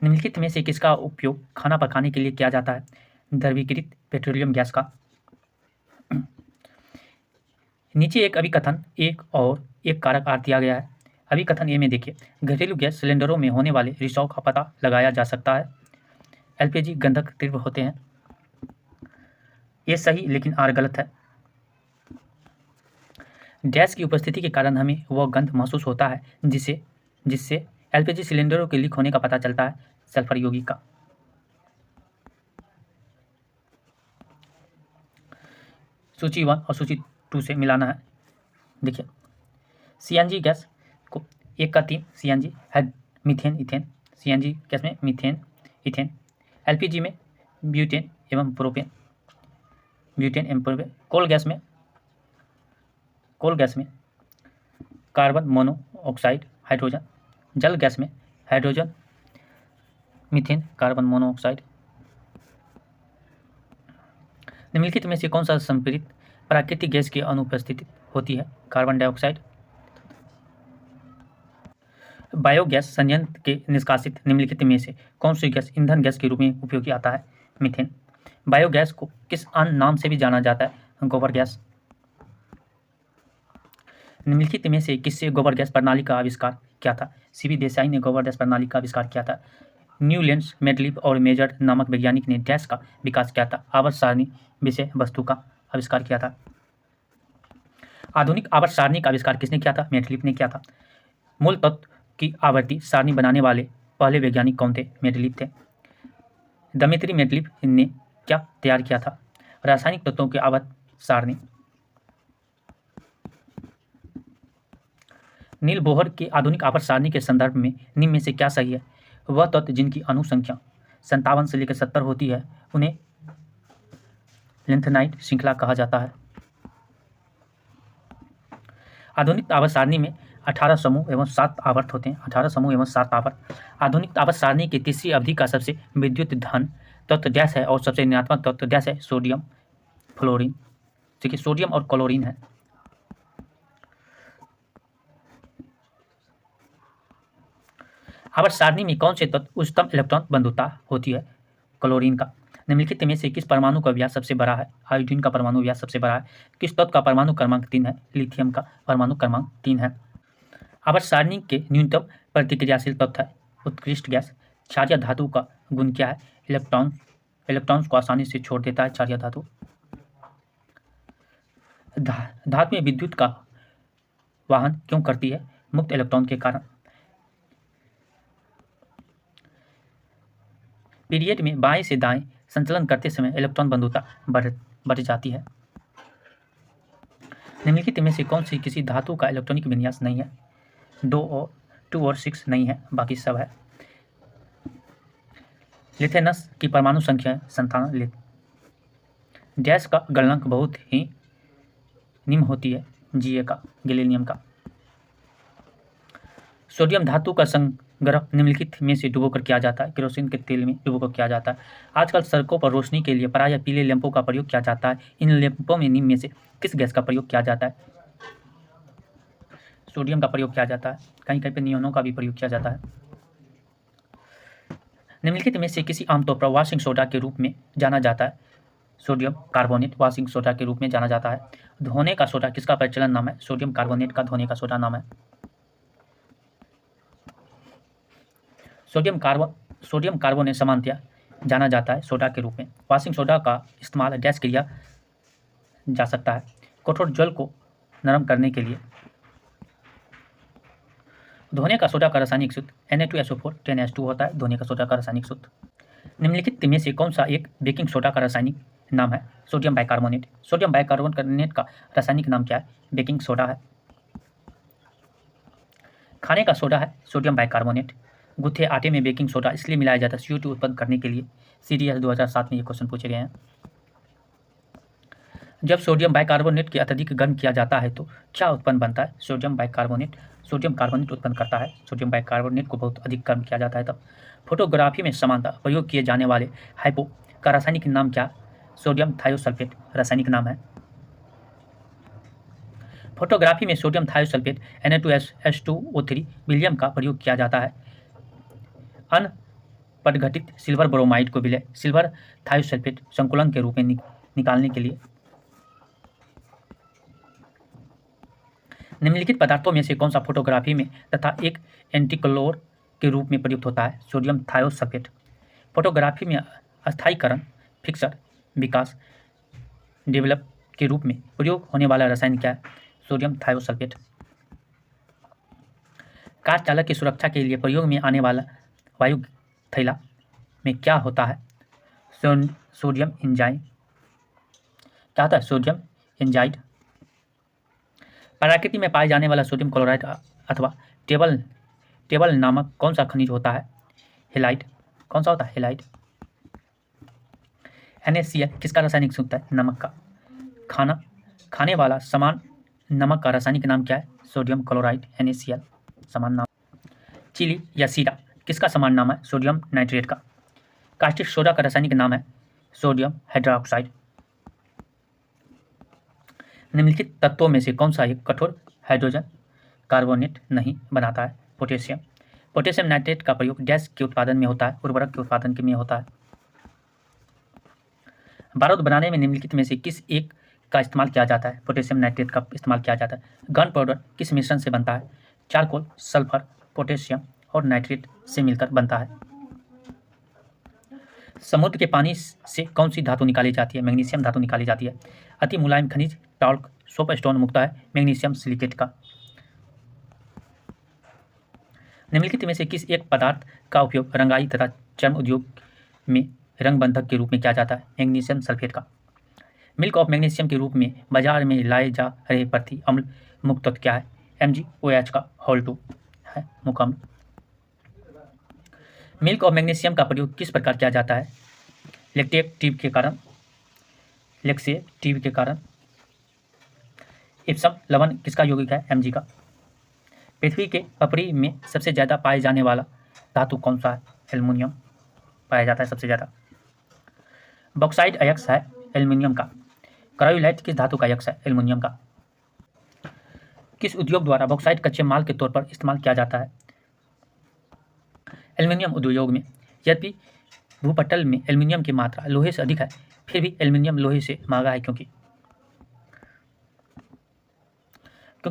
निम्नलिखित में से किसका उपयोग खाना पकाने के लिए किया जाता है? द्रवीकृत पेट्रोलियम गैस का। नीचे एक अभिकथन एक और एक कारक आर दिया गया है। अभिकथन ए में देखिए, घरेलू गैस सिलेंडरों में होने वाले रिसाव का पता लगाया जा सकता है। LPG गंधक तीव्र होते हैं, ये सही, लेकिन आर गलत है। गैस की उपस्थिति के कारण हमें वह गंध महसूस होता है जिससे LPG सिलेंडरों के लीक होने का पता चलता है, सल्फर यौगिक का। सूची 1 और सूची 2 से मिलाना है। देखिए, CNG गैस को 1 का 3 CNG है, मीथेन इथेन, CNG गैस में मीथेन इथेन, LPG में ब्यूटेन एवं प्रोपेन, ब्यूटेन एवं प्रोपेन। कोल गैस में कार्बन मोनोऑक्साइड हाइड्रोजन, जल गैस में हाइड्रोजन मीथेन कार्बन मोनोऑक्साइड। निम्नलिखित में से कौन सा संपीड़ित प्राकृतिक गैस की अनुपस्थिति होती है? Carbon dioxide. बायोगैस संयंत्र के निष्कासित निम्नलिखित में से कौन सी गैस ईंधन गैस के रूप में उपयोगी आता है? मीथेन। बायोगैस को किस अन्य नाम से भी जाना जाता है? गोबर गैस। निम्नलिखित में से किससे गोबर गैस प्रणाली का आविष्कार किया था? CB देसाई ने गोबर गैस प्रणाली का आविष्कार किया था। न्यूलैंड्स, मेडलिफ और मेजर नामक वैज्ञानिक ने गैस का विकास किया था। आवर्त सारणी विषय वस्तु का आविष्कार किया था। आधुनिक आवर्त सारणी का आविष्कार किसने किया था? मेडलिफ ने किया था। मूल तत्व की आवर्ती सारणी बनाने वाले पहले वैज्ञानिक कौन थे? मेडलिफ थे। दमित्री मेडलिफ ने क्या तैयार किया था? रासायनिक तत्वों की आवर्त सारणी। नील बोहर की आधुनिक आवर्त सारणी के संदर्भ में निम्न में से क्या सही है? वह तत्व जिनकी अणु संख्या 57 से लेकर 70 होती है उन्हें लिंथेनाइट श्रृंखला कहा जाता है। आधुनिक आवर्त सारणी में 18 समूह एवं 7 आवर्त होते हैं। 18 समूह एवं 7 आवर्त। आधुनिक आवर्त सारणी की तीसरी अवधि का सबसे विद्युत धन तत्व डैश है और सबसे ऋणात्मक तत्व डैश है? Sodium fluorine. देखिए, सोडियम और क्लोरीन है। आवर्त सारणी में कौन से तत्व उच्चतम इलेक्ट्रॉन बंधुता होती है? क्लोरीन का। निम्नलिखित में से किस परमाणु का व्यास सबसे बड़ा है? आयोडीन का परमाणु व्यास सबसे बड़ा है। किस तत्व का परमाणु क्रमांक 3 है? लिथियम का परमाणु क्रमांक 3 है। आवर्त सारणी के न्यूनतम प्रतिक्रियाशील तत्व है उत्कृष्ट गैस। क्षारीय धातु का गुण क्या है? इलेक्ट्रॉन्स को आसानी से छोड़ देता है क्षारीय धातु। धातु में विद्युत का वाहन क्यों करती है? मुक्त इलेक्ट्रॉन के कारण। पीरियड में बाएं से दाएं संचलन करते समय इलेक्ट्रॉन बंधुता बढ़ जाती है। निम्नलिखित में से कौन सी किसी धातु का इलेक्ट्रॉनिक विन्यास नहीं है? 2 और 6 नहीं है, बाकी सब है। लिथेनस की परमाणु संख्या 57। डैश का गलनांक बहुत ही निम्न होती है, Ga का, गैलीनियम का। सोडियम धातु का संग्रह निम्नलिखित में से डुबोकर किया जाता है, केरोसिन के तेल में डुबोकर किया जाता है। आजकल सड़कों पर रोशनी के लिए प्रायः पीले लैंपों का प्रयोग किया जाता है। इन लैंपों में निम्न में से किस गैस का प्रयोग किया जाता है? सोडियम का प्रयोग किया जाता है, कहीं कहीं पर नियोनों का भी प्रयोग किया जाता है। निम्नलिखित में से किसी आमतौर पर वॉशिंग सोडा के रूप में जाना जाता है? सोडियम कार्बोनेट वॉशिंग सोडा के रूप में जाना जाता है। धोने का सोडा किसका प्रचलन नाम है? सोडियम कार्बोनेट का धोने का सोडा नाम है। सोडियम कार्बोनेट सामान्यतया जाना जाता है सोडा के रूप में। वॉशिंग सोडा का इस्तेमाल डैश किया जा सकता है, कठोर जल को नरम करने के लिए। धोने का सोडा का रासायनिक सूत्र Na2SO4 10H2 होता है, धोने का सोडा का रासायनिक सूत्र। निम्नलिखित में से कौन सा एक बेकिंग सोडा का रासायनिक नाम है? Sodium bicarbonate. सोडियम बाइकार्बोनेट का रासायनिक नाम क्या है? बेकिंग सोडा है। खाने का सोडा है सोडियम बाइकार्बोनेट। गुथे आटे में बेकिंग सोडा इसलिए मिलाया जाता है CO2 उत्पन्न करने के लिए। CDS 2007 में ये क्वेश्चन पूछे गए हैं। जब सोडियम बाइकार्बोनेट के अत्यधिक गर्म किया जाता है तो क्या उत्पन्न बनता है? सोडियम कार्बोनेट उत्पन्न करता है। सोडियम बाइकार्बोनेट को बहुत अधिक गर्म किया जाता है तब। फोटोग्राफी में सामान्यतः प्रयोग किए जाने वाले हाइपो का रासायनिक नाम क्या? सोडियम थायोसल्फेट रासायनिक नाम है। फोटोग्राफी में सोडियम थायोसल्फेट Na2H2O3 विलियम का प्रयोग किया जाता है अनपठघटित सिल्वर ब्रोमाइड को विलय सिल्वर थायोसल्फेट संकुलन के रूप में निकालने के लिए। निम्नलिखित पदार्थों में से कौन सा फोटोग्राफी में तथा एक एंटीक्लोर के रूप में प्रयुक्त होता है? Sodium thiosulphate. फोटोग्राफी में अस्थायीकरण, फिक्सर, विकास, डेवलप के रूप में प्रयोग होने वाला रसायन क्या है? Sodium thiosulphate. कार चालक की सुरक्षा के लिए प्रयोग में आने वाला वायु थैला में क्या होता है? Sodium enzyme. क्या होता है? सोडियम एंजाइड। प्रकृति में पाए जाने वाला सोडियम क्लोराइड अथवा टेबल नामक कौन सा खनिज होता है? हेलाइट। कौन सा होता है? हेलाइट। NaCl किसका रासायनिक सूत्र है? नमक का। खाने वाला समान नमक का रासायनिक नाम क्या है? सोडियम क्लोराइड NaCl समान नाम। चिली या सीडा किसका समान नाम है? सोडियम नाइट्रेट का। कास्टिक सोडा का रासायनिक नाम है सोडियम हाइड्रोक्साइड। निम्नलिखित तत्वों में से कौन सा एक कठोर हाइड्रोजन कार्बोनेट नहीं बनाता है? पोटेशियम। पोटेशियम नाइट्रेट का प्रयोग डैश के उत्पादन में होता है? उर्वरक के उत्पादन में होता है। बारूद बनाने में निम्नलिखित में से किस एक का इस्तेमाल किया जाता है? पोटेशियम नाइट्रेट का इस्तेमाल किया जाता है। गन पाउडर किस मिश्रण से बनता है? चारकोल, सल्फर, पोटेशियम और नाइट्रेट से मिलकर बनता है। समुद्र के पानी से कौन सी धातु निकाली जाती है? मैग्नीशियम धातु निकाली जाती है। अति मुलायम खनिज टॉल्क सोप स्टोन मुक्त है मैग्नीशियम सिलिकेट का। निम्नलिखित में से किस एक पदार्थ का उपयोग रंगाई तथा चर्म उद्योग में रंग बंधक के रूप में किया जाता है? मैग्नीशियम सल्फेट का। मिल्क ऑफ मैग्नीशियम के रूप में बाजार में लाए जा रहे प्रति अम्ल मुक्त तत्व क्या है? MgOH का होल 2 है मुख्य अम्ल। मिल्क ऑफ मैग्नीशियम का प्रयोग किस प्रकार किया जाता है? लेक्सेटिव के कारण। इप्सम लवण किसका यौगिक है? Mg का। पृथ्वी के पपड़ी में सबसे ज़्यादा पाए जाने वाला धातु कौन सा है? एल्युमिनियम पाया जाता है सबसे ज़्यादा। बॉक्साइड अयस्क है एल्युमिनियम का। क्रायोलाइट किस धातु का अयस्क है? एल्युमिनियम का। किस उद्योग द्वारा बॉक्साइड कच्चे माल के तौर पर इस्तेमाल किया जाता है? एल्युमिनियम उद्योग में। यद्यपि भूपटल में एल्युमिनियम की मात्रा लोहे से अधिक है, फिर भी एल्युमिनियम लोहे से महंगा है क्योंकि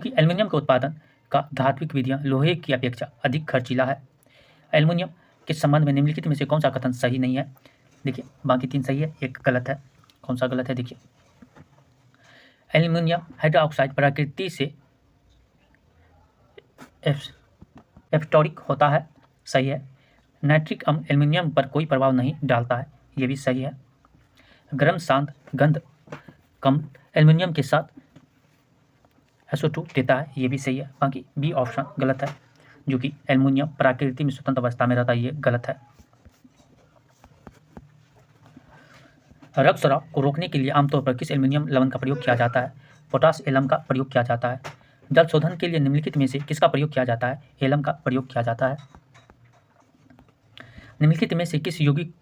एल्युमिनियम के उत्पादन का धात्विक विधियां लोहे की अपेक्षा अधिक खर्चीला है। एल्युमिनियम के संबंध में निम्नलिखित में से कौन सा कथन सही नहीं है? देखिए, बाकी 3 सही है, एक गलत है। कौन सा गलत है? देखिए, एल्युमिनियम हाइड्रोक्साइड प्रकृति से एब्सटोरिक होता है, सही है। नाइट्रिक अम्ल एल्युमिनियम पर कोई प्रभाव नहीं डालता है, ये भी सही है। गर्म शांत गंध कम एल्युमिनियम के साथ SO2 देता है, ये भी सही है। बाकी बी ऑप्शन गलत है, जो कि एल्युमिनियम प्रकृति में स्वतंत्र अवस्था में रहता है, ये गलत है। रक्तस्राव को रोकने के लिए आमतौर पर किस एल्युमिनियम लवण का प्रयोग किया जाता है? पोटाश एलम का प्रयोग किया जाता है। जल शोधन के लिए निम्नलिखित में से किसका प्रयोग किया जाता है? एलम का प्रयोग किया जाता है। निम्नलिखित में से किस यौगिक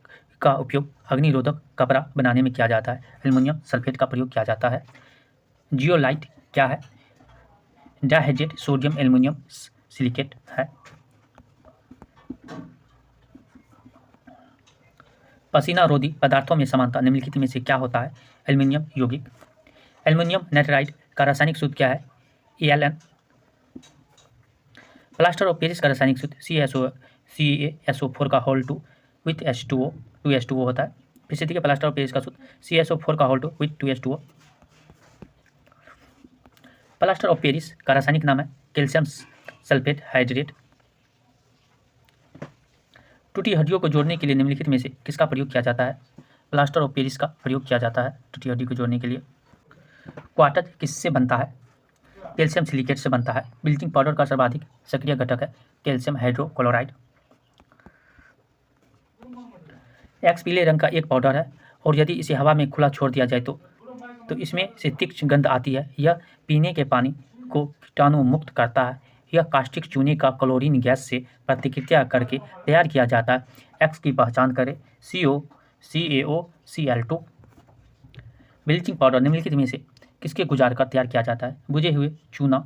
का उपयोग अग्निरोधक कपड़ा बनाने में किया जाता है? एल्युमिनियम सल्फेट का प्रयोग किया जाता है। जियोलाइट क्या है? डायहाइड्रेट सोडियम एल्युमिनियम सिलिकेट है। पसीना रोधी पदार्थों में समानता निम्नलिखित में से क्या होता है? एल्युमिनियम यौगिक। एल्युमिनियम नाइट्राइड का रासायनिक सूत्र क्या है? AlN। प्लास्टर ऑफ पेरिस का रासायनिक सूत्र CaSO4 का होल 2 विथ H2O 2H2O होता है। फिर से देखिए, प्लास्टर ऑफ पेरिस का सूत्र CaSO4 का whole 2 with 2H2O। Plaster of Paris का रासायनिक नाम है कैल्शियम सल्फेट हाइड्रेट। टूटी हड्डियों को जोड़ने के लिए निम्नलिखित में से किसका प्रयोग किया जाता है? प्लास्टर ऑफ पेरिस का प्रयोग किया जाता है टूटी हड्डी को जोड़ने के लिए। क्वार्टज किससे बनता है? कैल्शियम सिलिकेट से बनता है। ब्लीचिंग पाउडर का सर्वाधिक सक्रिय घटक है कैल्शियम हाइड्रोक्लोराइड। एक्स पीले रंग का एक पाउडर है और यदि इसे हवा में खुला छोड़ दिया जाए तो इसमें से तीक्ष्ण गंध आती है। यह पीने के पानी को कीटाणु मुक्त करता है। यह कास्टिक चूने का क्लोरीन गैस से प्रतिक्रिया करके तैयार किया जाता है। एक्स की पहचान करें CO CaO Cl2। Bleaching powder निम्नलिखित में से किसके गुजार कर तैयार किया जाता है? बुझे हुए चूना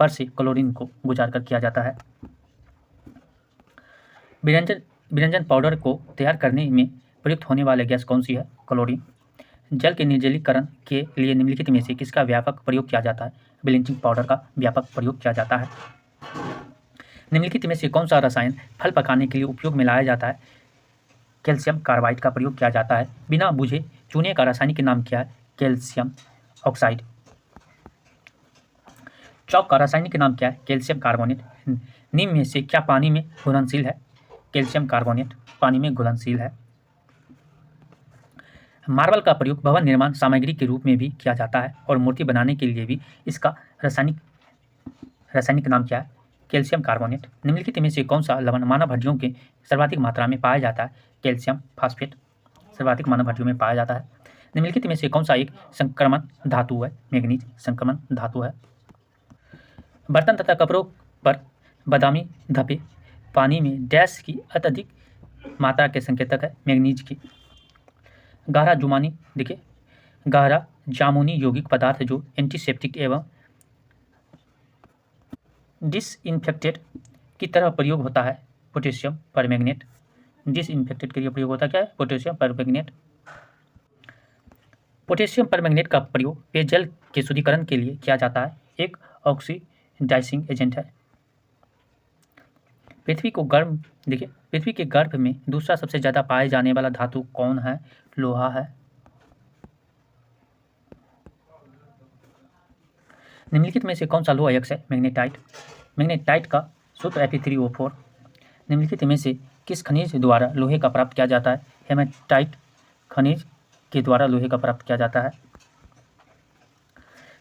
पर से क्लोरीन को गुजार कर किया जाता है। विरंजन पाउडर को तैयार करने में प्रयुक्त होने वाली गैस कौन सी है? क्लोरीन। जल के निर्जलीकरण के लिए निम्नलिखित में से किसका व्यापक प्रयोग किया जाता है? ब्लीचिंग पाउडर का व्यापक प्रयोग किया जाता है। निम्नलिखित में से कौन सा रसायन फल पकाने के लिए उपयोग में लाया जाता है? कैल्शियम कार्बाइड का प्रयोग किया जाता है। बिना बुझे चूने का रासायनिक नाम क्या है? Calcium oxide. चौक का रासायनिक नाम क्या है? Calcium carbonate. निम्न में से क्या पानी में घुलनशील है? कैल्शियम कार्बोनेट पानी में घुलनशील है। मार्बल का प्रयोग भवन निर्माण सामग्री के रूप में भी किया जाता है और मूर्ति बनाने के लिए भी इसका रासायनिक नाम क्या है? Calcium carbonate. निम्नलिखित में से कौन सा लवण मानव हड्डियों के सर्वाधिक मात्रा में पाया जाता है? कैल्शियम फास्फेट सर्वाधिक मानव हड्डियों में पाया जाता है। निम्नलिखित में से कौन सा एक संक्रमण धातु है? मैग्नीज संक्रमण धातु है। बर्तन तथा कपड़ों पर बादामी धब्बे पानी में डैश की अत्यधिक मात्रा के संकेतक है? मैग्नीज की। गहरा जामुनी यौगिक पदार्थ जो एंटीसेप्टिक एवं डिसइंफेक्टेंट की तरह प्रयोग होता है? Potassium permanganate. डिसइंफेक्टेंट के लिए प्रयोग होता क्या है? Potassium permanganate. पोटेशियम परमैंगनेट का प्रयोग पेयजल के शुद्धिकरण के लिए किया जाता है। एक ऑक्सीडाइजिंग एजेंट है। पृथ्वी के गर्भ में दूसरा सबसे ज्यादा पाए जाने वाला धातु कौन है? लोहा है। निम्नलिखित में से कौन सा लोहा अयस्क है? मैग्नेटाइट। मैग्नेटाइट का सूत्र Fe3O4। निम्नलिखित में से किस खनिज द्वारा लोहे का प्राप्त किया जाता है? हेमेटाइट खनिज के द्वारा लोहे का प्राप्त किया जाता है।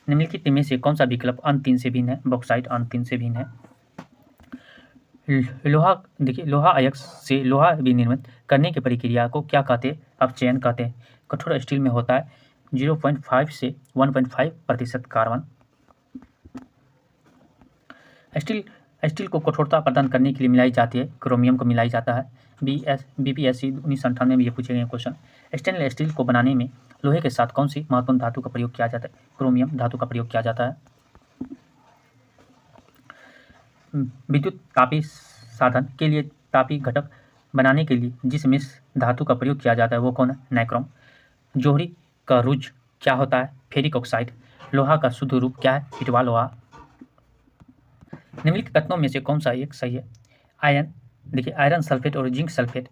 निम्नलिखित में से कौन सा विकल्प अंत 3 से भिन्न है? बॉक्साइट अंत 3 से भिन्न है। लोहा अयस्क से लोहा विनिर्मित करने की प्रक्रिया को क्या कहते हैं? अपचयन कहते हैं। कठोर स्टील में होता है 0.5 से 1.5% कार्बन। स्टील को कठोरता प्रदान करने के लिए मिलाई जाती है, क्रोमियम को मिलाई जाता है। BPSC 1998 में ये पूछे गए क्वेश्चन। स्टेनलेस स्टील को बनाने में लोहे के साथ कौन सी महत्वपूर्ण धातु का प्रयोग किया जाता है? क्रोमियम धातु का प्रयोग किया जाता है। विद्युत तापी साधन के लिए तापी घटक बनाने के लिए जिस मिश्र धातु का प्रयोग किया जाता है वो कौन है? नाइक्रोम। जोहरी का रुज क्या होता है? Ferric oxide. लोहा का शुद्ध रूप क्या है? इटवा लोहा। निम्नलिखित कथनों में से कौन सा एक सही है? आयरन सल्फेट और जिंक सल्फेट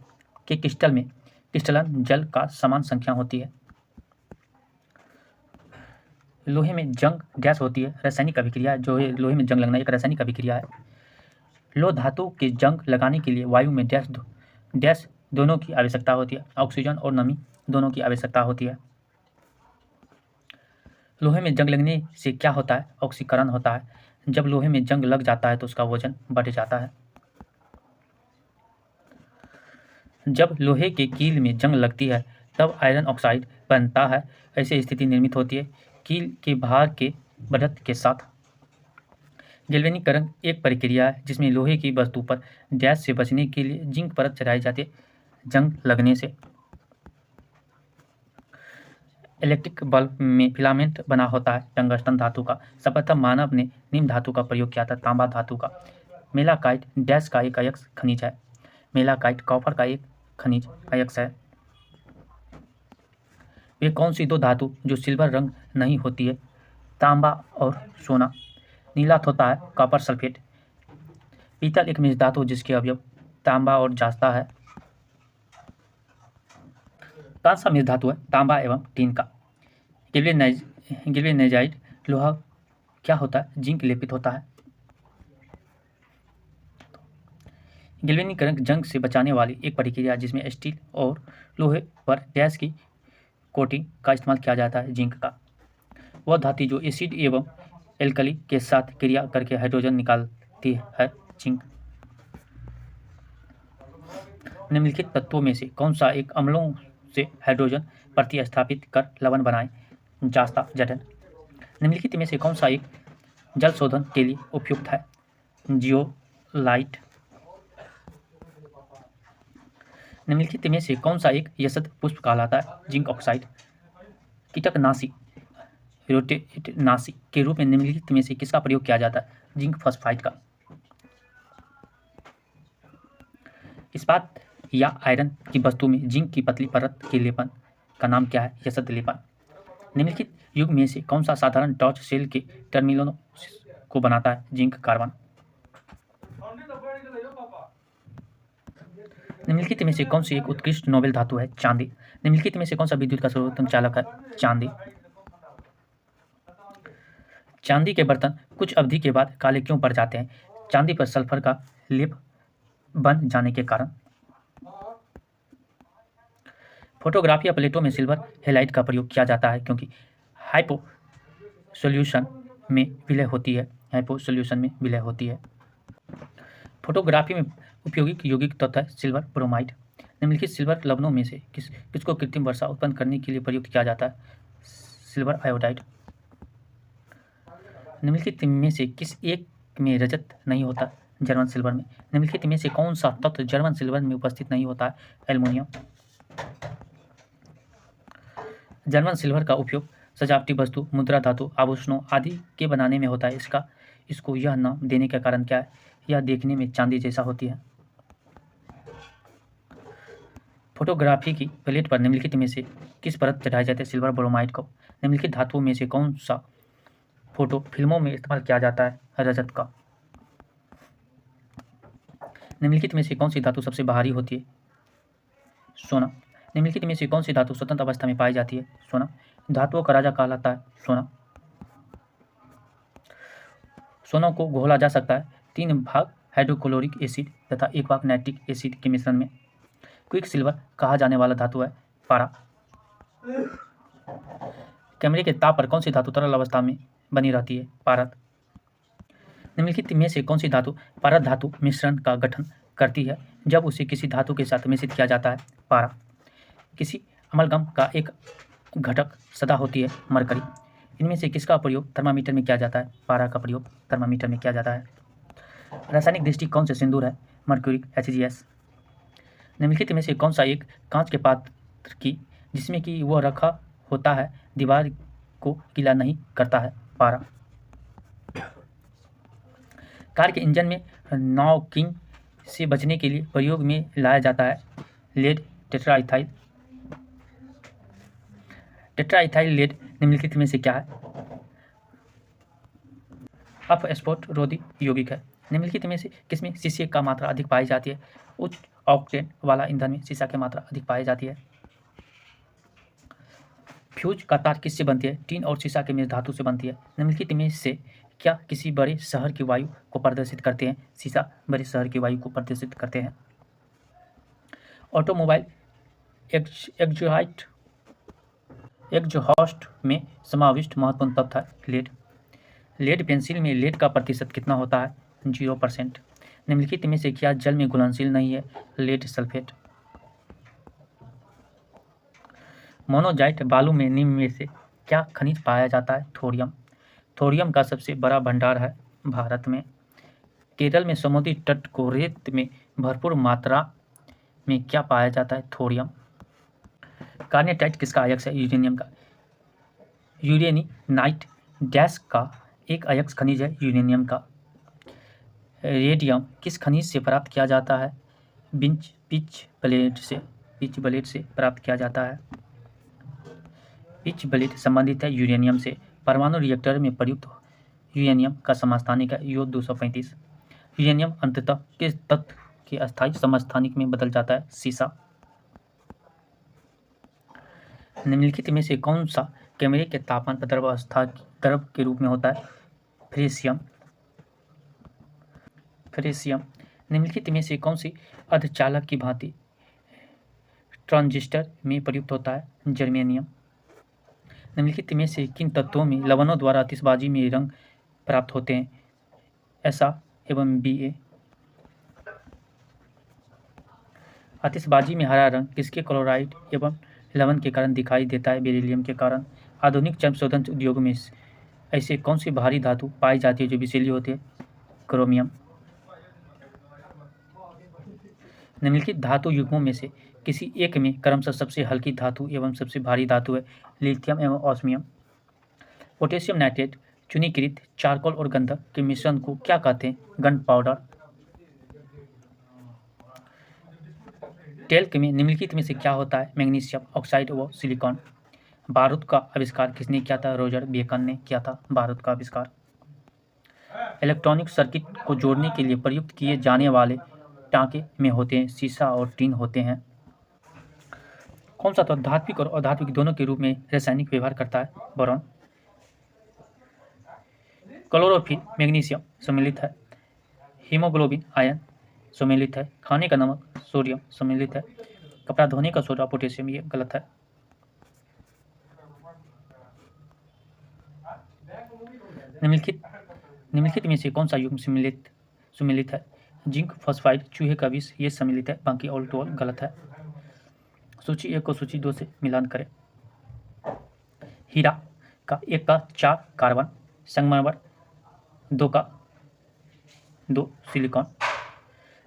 के क्रिस्टल में क्रिस्टलन जल का समान संख्या होती है। लोहे में जंग गैस होती है, रासायनिक अभिक्रिया जो है लोहे में जंग लगना एक रासायनिक अभिक्रिया है। लोह धातु के जंग लगाने के लिए वायु में डैश दोनों की आवश्यकता होती है, ऑक्सीजन और नमी दोनों की आवश्यकता होती है। लोहे में जंग लगने से क्या होता है? ऑक्सीकरण होता है। जब लोहे में जंग लग जाता है तो उसका वजन बढ़ जाता है। जब लोहे के कील में जंग लगती है तब आयरन ऑक्साइड बनता है। ऐसी स्थिति निर्मित होती है कील के भार के बढ़त के साथ। गैल्वेनीकरण एक प्रक्रिया है जिसमें लोहे की वस्तु पर डैश से बचने के लिए जिंक परत चढ़ाई जाती है जंग लगने से। इलेक्ट्रिक बल्ब में फिलामेंट बना होता है टंगस्टन धातु का। सर्वप्रथम मानव ने निम्न धातु का प्रयोग किया था, तांबा धातु का। मेलाकाइट डैश का एक अयस्क खनिज है। मेलाकाइट कॉपर का एक खनिज अयस्क है। वे कौन सी दो धातु जो सिल्वर रंग नहीं होती है? तांबा और सोना। नीलात होता है कॉपर सल्फेट। पीतल एक मिश्र धातु जिसके अवयव तांबा और जास्ता है। कांसा मिश्र धातु है तांबा एवं टीन का। गिल्वेनाइज्ड लोहा क्या होता है? जिंक लेपित होता है। गैल्वेनीकरण जंग से बचाने वाली एक प्रक्रिया जिसमें स्टील और लोहे पर डैश की कोटिंग का इस्तेमाल किया जाता है जिंक का। वह धातु जो एसिड एवं एल्कली के साथ क्रिया करके हाइड्रोजन निकालती है, जिंक। निम्नलिखित तत्वों में से कौन सा एक अम्लों से हाइड्रोजन प्रतिस्थापित कर लवण बनाए? जास्ता जटन। निम्नलिखित में से कौन सा एक जल शोधन के लिए उपयुक्त है? जियोलाइट। निम्नलिखित में से कौन सा एक यशद पुष्प कहलाता है? Zinc oxide. कीटकनाशी रोटेटनाशी के रूप में निम्नलिखित में से किसका प्रयोग किया जाता है? जिंक फॉस्फाइड का। इस्पात या आयरन की वस्तु में जिंक की पतली परत के लेपन का नाम क्या है? यशद लेपन। निम्नलिखित युग में से कौन सा साधारण टॉर्च सेल के टर्मिनलों को बनाता है? Zinc carbon. निम्नलिखित में से कौन सी एक उत्कृष्ट नोबेल धातु है? चांदी। निम्नलिखित में से कौन सा विद्युत का सर्वोत्तम चालक है? चांदी। चांदी के बर्तन कुछ अवधि के बाद काले क्यों पड़ जाते हैं? चांदी पर सल्फर का लेप बन जाने के कारण। फोटोग्राफी या प्लेटों में सिल्वर हैलाइड का प्रयोग किया जाता है क्योंकि हाइपो सॉल्यूशन में विलय होती है। फोटोग्राफी में उपयोगिक यौगिक तत्व है सिल्वर ब्रोमाइड। निम्नलिखित सिल्वर लवणों में से किसको कृत्रिम वर्षा उत्पन्न करने के लिए प्रयुक्त किया जाता है? Silver iodide. निम्नलिखित में से किस एक में रजत नहीं होता? जर्मन सिल्वर में। निम्नलिखित में से कौन सा तत्व जर्मन सिल्वर में उपस्थित नहीं होता है? एल्युमिनियम। जर्मन सिल्वर का उपयोग सजावटी वस्तु, मुद्रा धातु, आभूषणों आदि के बनाने में होता है। इसको यह नाम देने का कारण क्या है? यह देखने में चांदी जैसा होती है। फोटोग्राफी की प्लेट पर निम्नलिखित में से किस परत चढ़ाई जाती है? सिल्वर ब्रोमाइड को। निम्नलिखित धातुओं में से कौन सा फोटो फिल्मों में इस्तेमाल किया जाता है? रजत का। निम्नलिखित में से कौन सी धातु सबसे बाहरी होती है? सोना। निम्नलिखित में से कौन सी धातु स्वतंत्र अवस्था में पाई जाती है? सोना। धातुओं का राजा कहलाता है सोना। सोना को घोला जा सकता है 3 भाग हाइड्रोक्लोरिक एसिड तथा 1 भाग नाइट्रिक एसिड के मिश्रण में। क्विक सिल्वर कहा जाने वाला धातु है पारा। कैमरे के ताप पर कौन सी धातु तरल अवस्था में बनी रहती है? पारद। निम्नलिखित में से कौन सी धातु पारद धातु मिश्रण का गठन करती है जब उसे किसी धातु के साथ मिश्रित किया जाता है? पारा। किसी अमलगम का एक घटक सदा होती है मरकरी। इनमें से किसका प्रयोग थर्मामीटर में किया जाता है? पारा का प्रयोग थर्मामीटर में किया जाता है। रासायनिक दृष्टिकोण से सिंदूर है मर्क्यूरिक HGS। निम्नलिखित में से कौन सा एक कांच के पात्र की जिसमें कि वह रखा होता है दीवार को गीला नहीं करता है? पारा। कार के इंजन में नॉकिंग से बचने के लिए प्रयोग में लाया जाता है लेड टेट्राइथाइल। टेट्राइथाइल लेड निम्नलिखित में से क्या है? अपस्फोट रोधी यौगिक है। निम्नलिखित में से किसमें शीशे का मात्रा अधिक पाई जाती है? उच्च ऑक्टेन वाला ईंधन में शीशा की मात्रा अधिक पाई जाती है। फ्यूज का तार किससे बनती है? टीन और शीशा के मिश्र धातु से बनती है। निम्नलिखित में से क्या किसी बड़े शहर की वायु को प्रदर्शित करते हैं? शीशा बड़े शहर की वायु को प्रदर्शित करते हैं। ऑटोमोबाइल एग्जॉस्ट में समाविष्ट महत्वपूर्ण तत्व है लेड। लेड पेंसिल में लेड का प्रतिशत कितना होता है? 0%। निम्नलिखित में से क्या जल में घुलनशील नहीं है? Lead sulphate. मोनोजाइट बालू में निम्न में से क्या खनिज पाया जाता है? थोरियम। थोरियम का सबसे बड़ा भंडार है भारत में। केरल में समुद्री तट को रेत में भरपूर मात्रा में क्या पाया जाता है? थोरियम। कार्नेटाइट किसका अयस्क है? यूरेनियम का। यूरेनिनाइट डैश का एक अयस्क खनिज है यूरेनियम का। रेडियम किस खनिज से प्राप्त किया जाता है? पिच ब्लेड से प्राप्त किया जाता है। पिच ब्लेड संबंधित है यूरेनियम से। परमाणु रिएक्टर में प्रयुक्त यूरेनियम का समस्थानिक है यो 235। यूरेनियम अंततः किस तत्व के अस्थायी समस्थानिक में बदल जाता है? सीसा। निम्नलिखित में से कौन सा कैमरे के तापमान पर द्रव के रूप में होता है? फ्रेशियम। निम्नलिखित में से कौन सी अर्धचालक की भांति ट्रांजिस्टर में प्रयुक्त होता है? जर्मेनियम। निम्नलिखित में से किन तत्वों में लवणों द्वारा आतिशबाजी में रंग प्राप्त होते हैं? SA एवं BA। आतिशबाजी में हरा रंग किसके क्लोराइड एवं लवण के कारण दिखाई देता है? बेरिलियम के कारण। आधुनिक चर्म शोधन उद्योग में ऐसे कौन सी भारी धातु पाई जाती है जो विषैली होती है? क्रोमियम। निम्नलिखित धातु युग्मों में से किसी एक में क्रमशः सबसे हल्की धातु एवं सबसे भारी धातु है? लिथियम एवं ऑस्मियम। पोटेशियम नाइट्रेट, चूनीकृत चारकोल और गंधक के मिश्रण को क्या कहते हैं? Gun powder. टेल्क में निम्नलिखित में से क्या होता है? मैग्नीशियम ऑक्साइड व सिलिकॉन। बारूद का आविष्कार किसने किया था? रॉजर बेकन ने किया था बारूद का आविष्कार। इलेक्ट्रॉनिक सर्किट को जोड़ने के लिए प्रयुक्त किए जाने वाले टांके में होते हैं सीसा और टीन होते हैं। कौन सा तत्व धात्विक और अधात्विक दोनों के रूप में रासायनिक व्यवहार करता है? बोरॉन। क्लोरोफिल मैग्नीशियम सम्मिलित है। हीमोग्लोबिन आयन सम्मिलित है। खाने का नमक सोडियम सम्मिलित है। कपड़ा धोने का सोडा पोटेशियम, ये गलत है। निम्नलिखित में से कौन सा युग्म सम्मिलित है? जिंक फॉस्फाइड चूहे का विष, ये सम्मिलित है, बाकी ऑल टू ऑल गलत है। सूची 1 को सूची 2 से मिलान करें। हीरा का 1 का 4 कार्बन, संगमरमर 2 का 2 सिलिकॉन,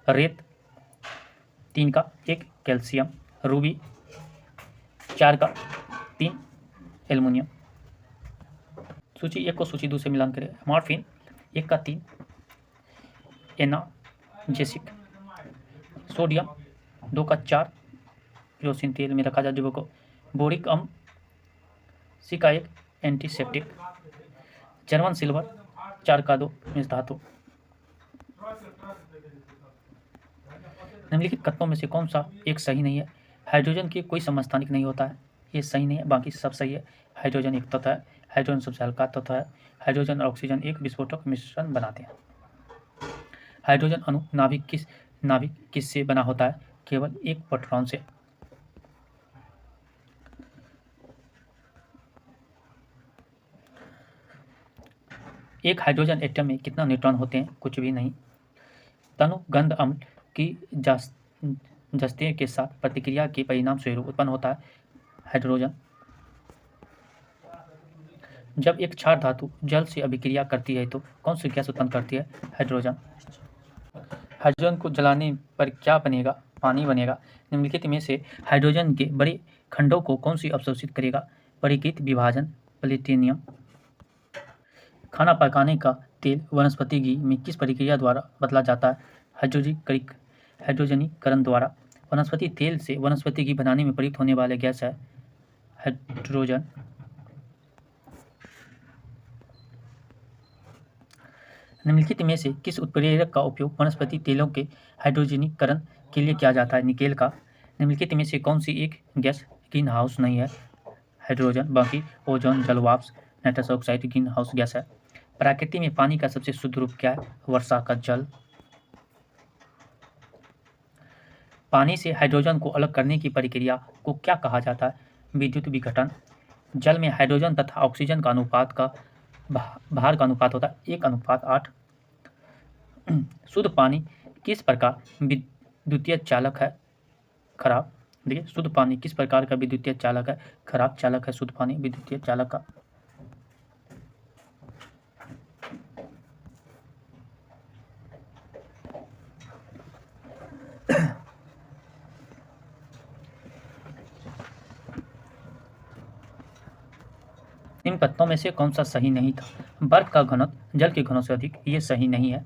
रेत 3 का 1 कैल्शियम, रूबी 4 का 3 एल्युमिनियम। सूची 1 को सूची 2 से मिलान करें। मॉर्फिन 1 का 3 एनाजेसिक, सोडियम 2 का 4 केरोसिन तेल में रखा जाए को, बोरिक अम्ल सी का 1 एंटीसेप्टिक, जर्मन सिल्वर 4 का 2 मिश्र धातु। निम्नलिखित कथनों में से कौन सा एक सही नहीं है? हाइड्रोजन के कोई समस्थानिक नहीं होता है, ये सही नहीं है, बाकी सब सही है। हाइड्रोजन एक तत्व है, हाइड्रोजन सबसे हल्का तत्व है। हाइड्रोजन और ऑक्सीजन एक विस्फोटक मिश्रण बनाते हैं। हाइड्रोजन अणु नाभिक किससे बना होता है? केवल एक प्रोटॉन से। एक हाइड्रोजन एटम में कितना न्यूट्रॉन होते हैं? कुछ भी नहीं। तनु गंध अम्ल की जस्ते के साथ प्रतिक्रिया के परिणाम स्वरूप उत्पन्न होता है हाइड्रोजन। जब एक क्षार धातु जल से अभिक्रिया करती है तो कौन सी गैस उत्पन्न करती है? हाइड्रोजन। हाइड्रोजन को जलाने पर क्या बनेगा? पानी बनेगा। निम्नलिखित में से हाइड्रोजन के बड़े खंडों को कौन सी अवशोषित करेगा? परिकृत विभाजन, प्लेटिनियम। खाना पकाने का तेल वनस्पति घी में किस प्रक्रिया द्वारा बदला जाता है? हाइड्रोजनीकरण द्वारा। वनस्पति तेल से वनस्पति घी बनाने में प्रयुक्त होने वाले गैस है हाइड्रोजन। निम्नलिखित में से किस उत्प्रेरक का उपयोग वनस्पति तेलों के हाइड्रोजनीकरण के लिए किया जाता है? निकेल का। निम्नलिखित में से कौन सी एक गैस ग्रीन हाउस नहीं है? हाइड्रोजन, बाकी ओजोन, जलवाष्प, nitrous oxide green house gas है। प्रकृति में पानी का सबसे शुद्ध रूप क्या है? वर्षा का जल। पानी से हाइड्रोजन को अलग करने की प्रक्रिया को क्या कहा जाता है? विद्युत विघटन। जल में हाइड्रोजन तथा ऑक्सीजन का अनुपात का भार का अनुपात होता है 1:8। शुद्ध पानी किस प्रकार विद्युतीय चालक है? खराब। देखिए, शुद्ध पानी किस प्रकार का विद्युतीय चालक है? खराब चालक है शुद्ध पानी विद्युतीय चालक का। इन कथनों में से कौन सा सही नहीं था? बर्फ का घनत्व जल के घनत्व से अधिक, ये सही नहीं है।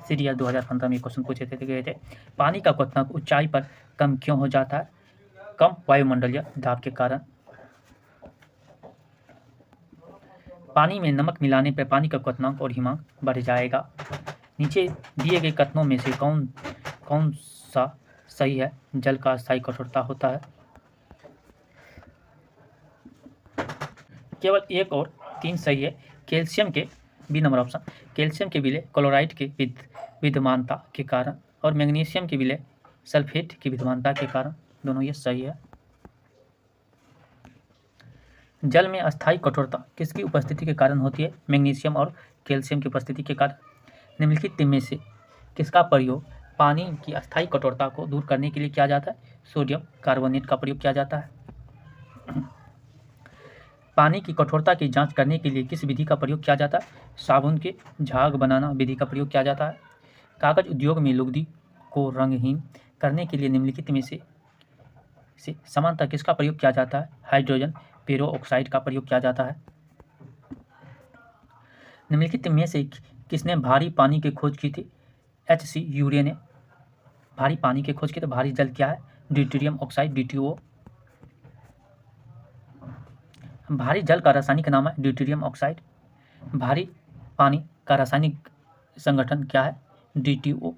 सीरिया 2015 में क्वेश्चन पूछे गए थे। पानी का क्वथनांक ऊंचाई पर कम क्यों हो जाता है? कम वायुमंडलीय दाब के कारण। पानी में नमक मिलाने पर पानी का क्वथनांक और हिमांक बढ़ जाएगा। नीचे दिए गए कथनों में से कौन सा सही है? जल का अस्थायी कठोरता होता है। केवल 1 और 3 सही है। कैल्शियम के बी नंबर ऑप्शन, कैल्शियम के विलय क्लोराइड के विद्यमानता के कारण और मैग्नीशियम के विलय सल्फेट की विद्यमानता के कारण, दोनों ये सही है। जल में अस्थायी कठोरता किसकी उपस्थिति के कारण होती है? मैग्नीशियम और कैल्शियम की उपस्थिति के कारण। निम्नलिखित में से किसका प्रयोग पानी की अस्थायी कठोरता को दूर करने के लिए किया जाता है? सोडियम कार्बोनेट का प्रयोग किया जाता है। पानी की कठोरता की जांच करने के लिए किस विधि का प्रयोग किया जाता है? साबुन के झाग बनाना विधि का प्रयोग किया जाता है। कागज उद्योग में लुगदी को रंगहीन करने के लिए निम्नलिखित में से समानतः किसका प्रयोग किया जाता है? हाइड्रोजन पेरोक्साइड का प्रयोग किया जाता है। निम्नलिखित में से किसने भारी पानी की खोज की थी? H.C. यूरे ने भारी पानी की खोज की। तो भारी जल क्या है? Deuterium oxide DTO। भारी जल का रासायनिक नाम है ड्यूटेरियम ऑक्साइड। भारी पानी का रासायनिक संगठन क्या है? DTO।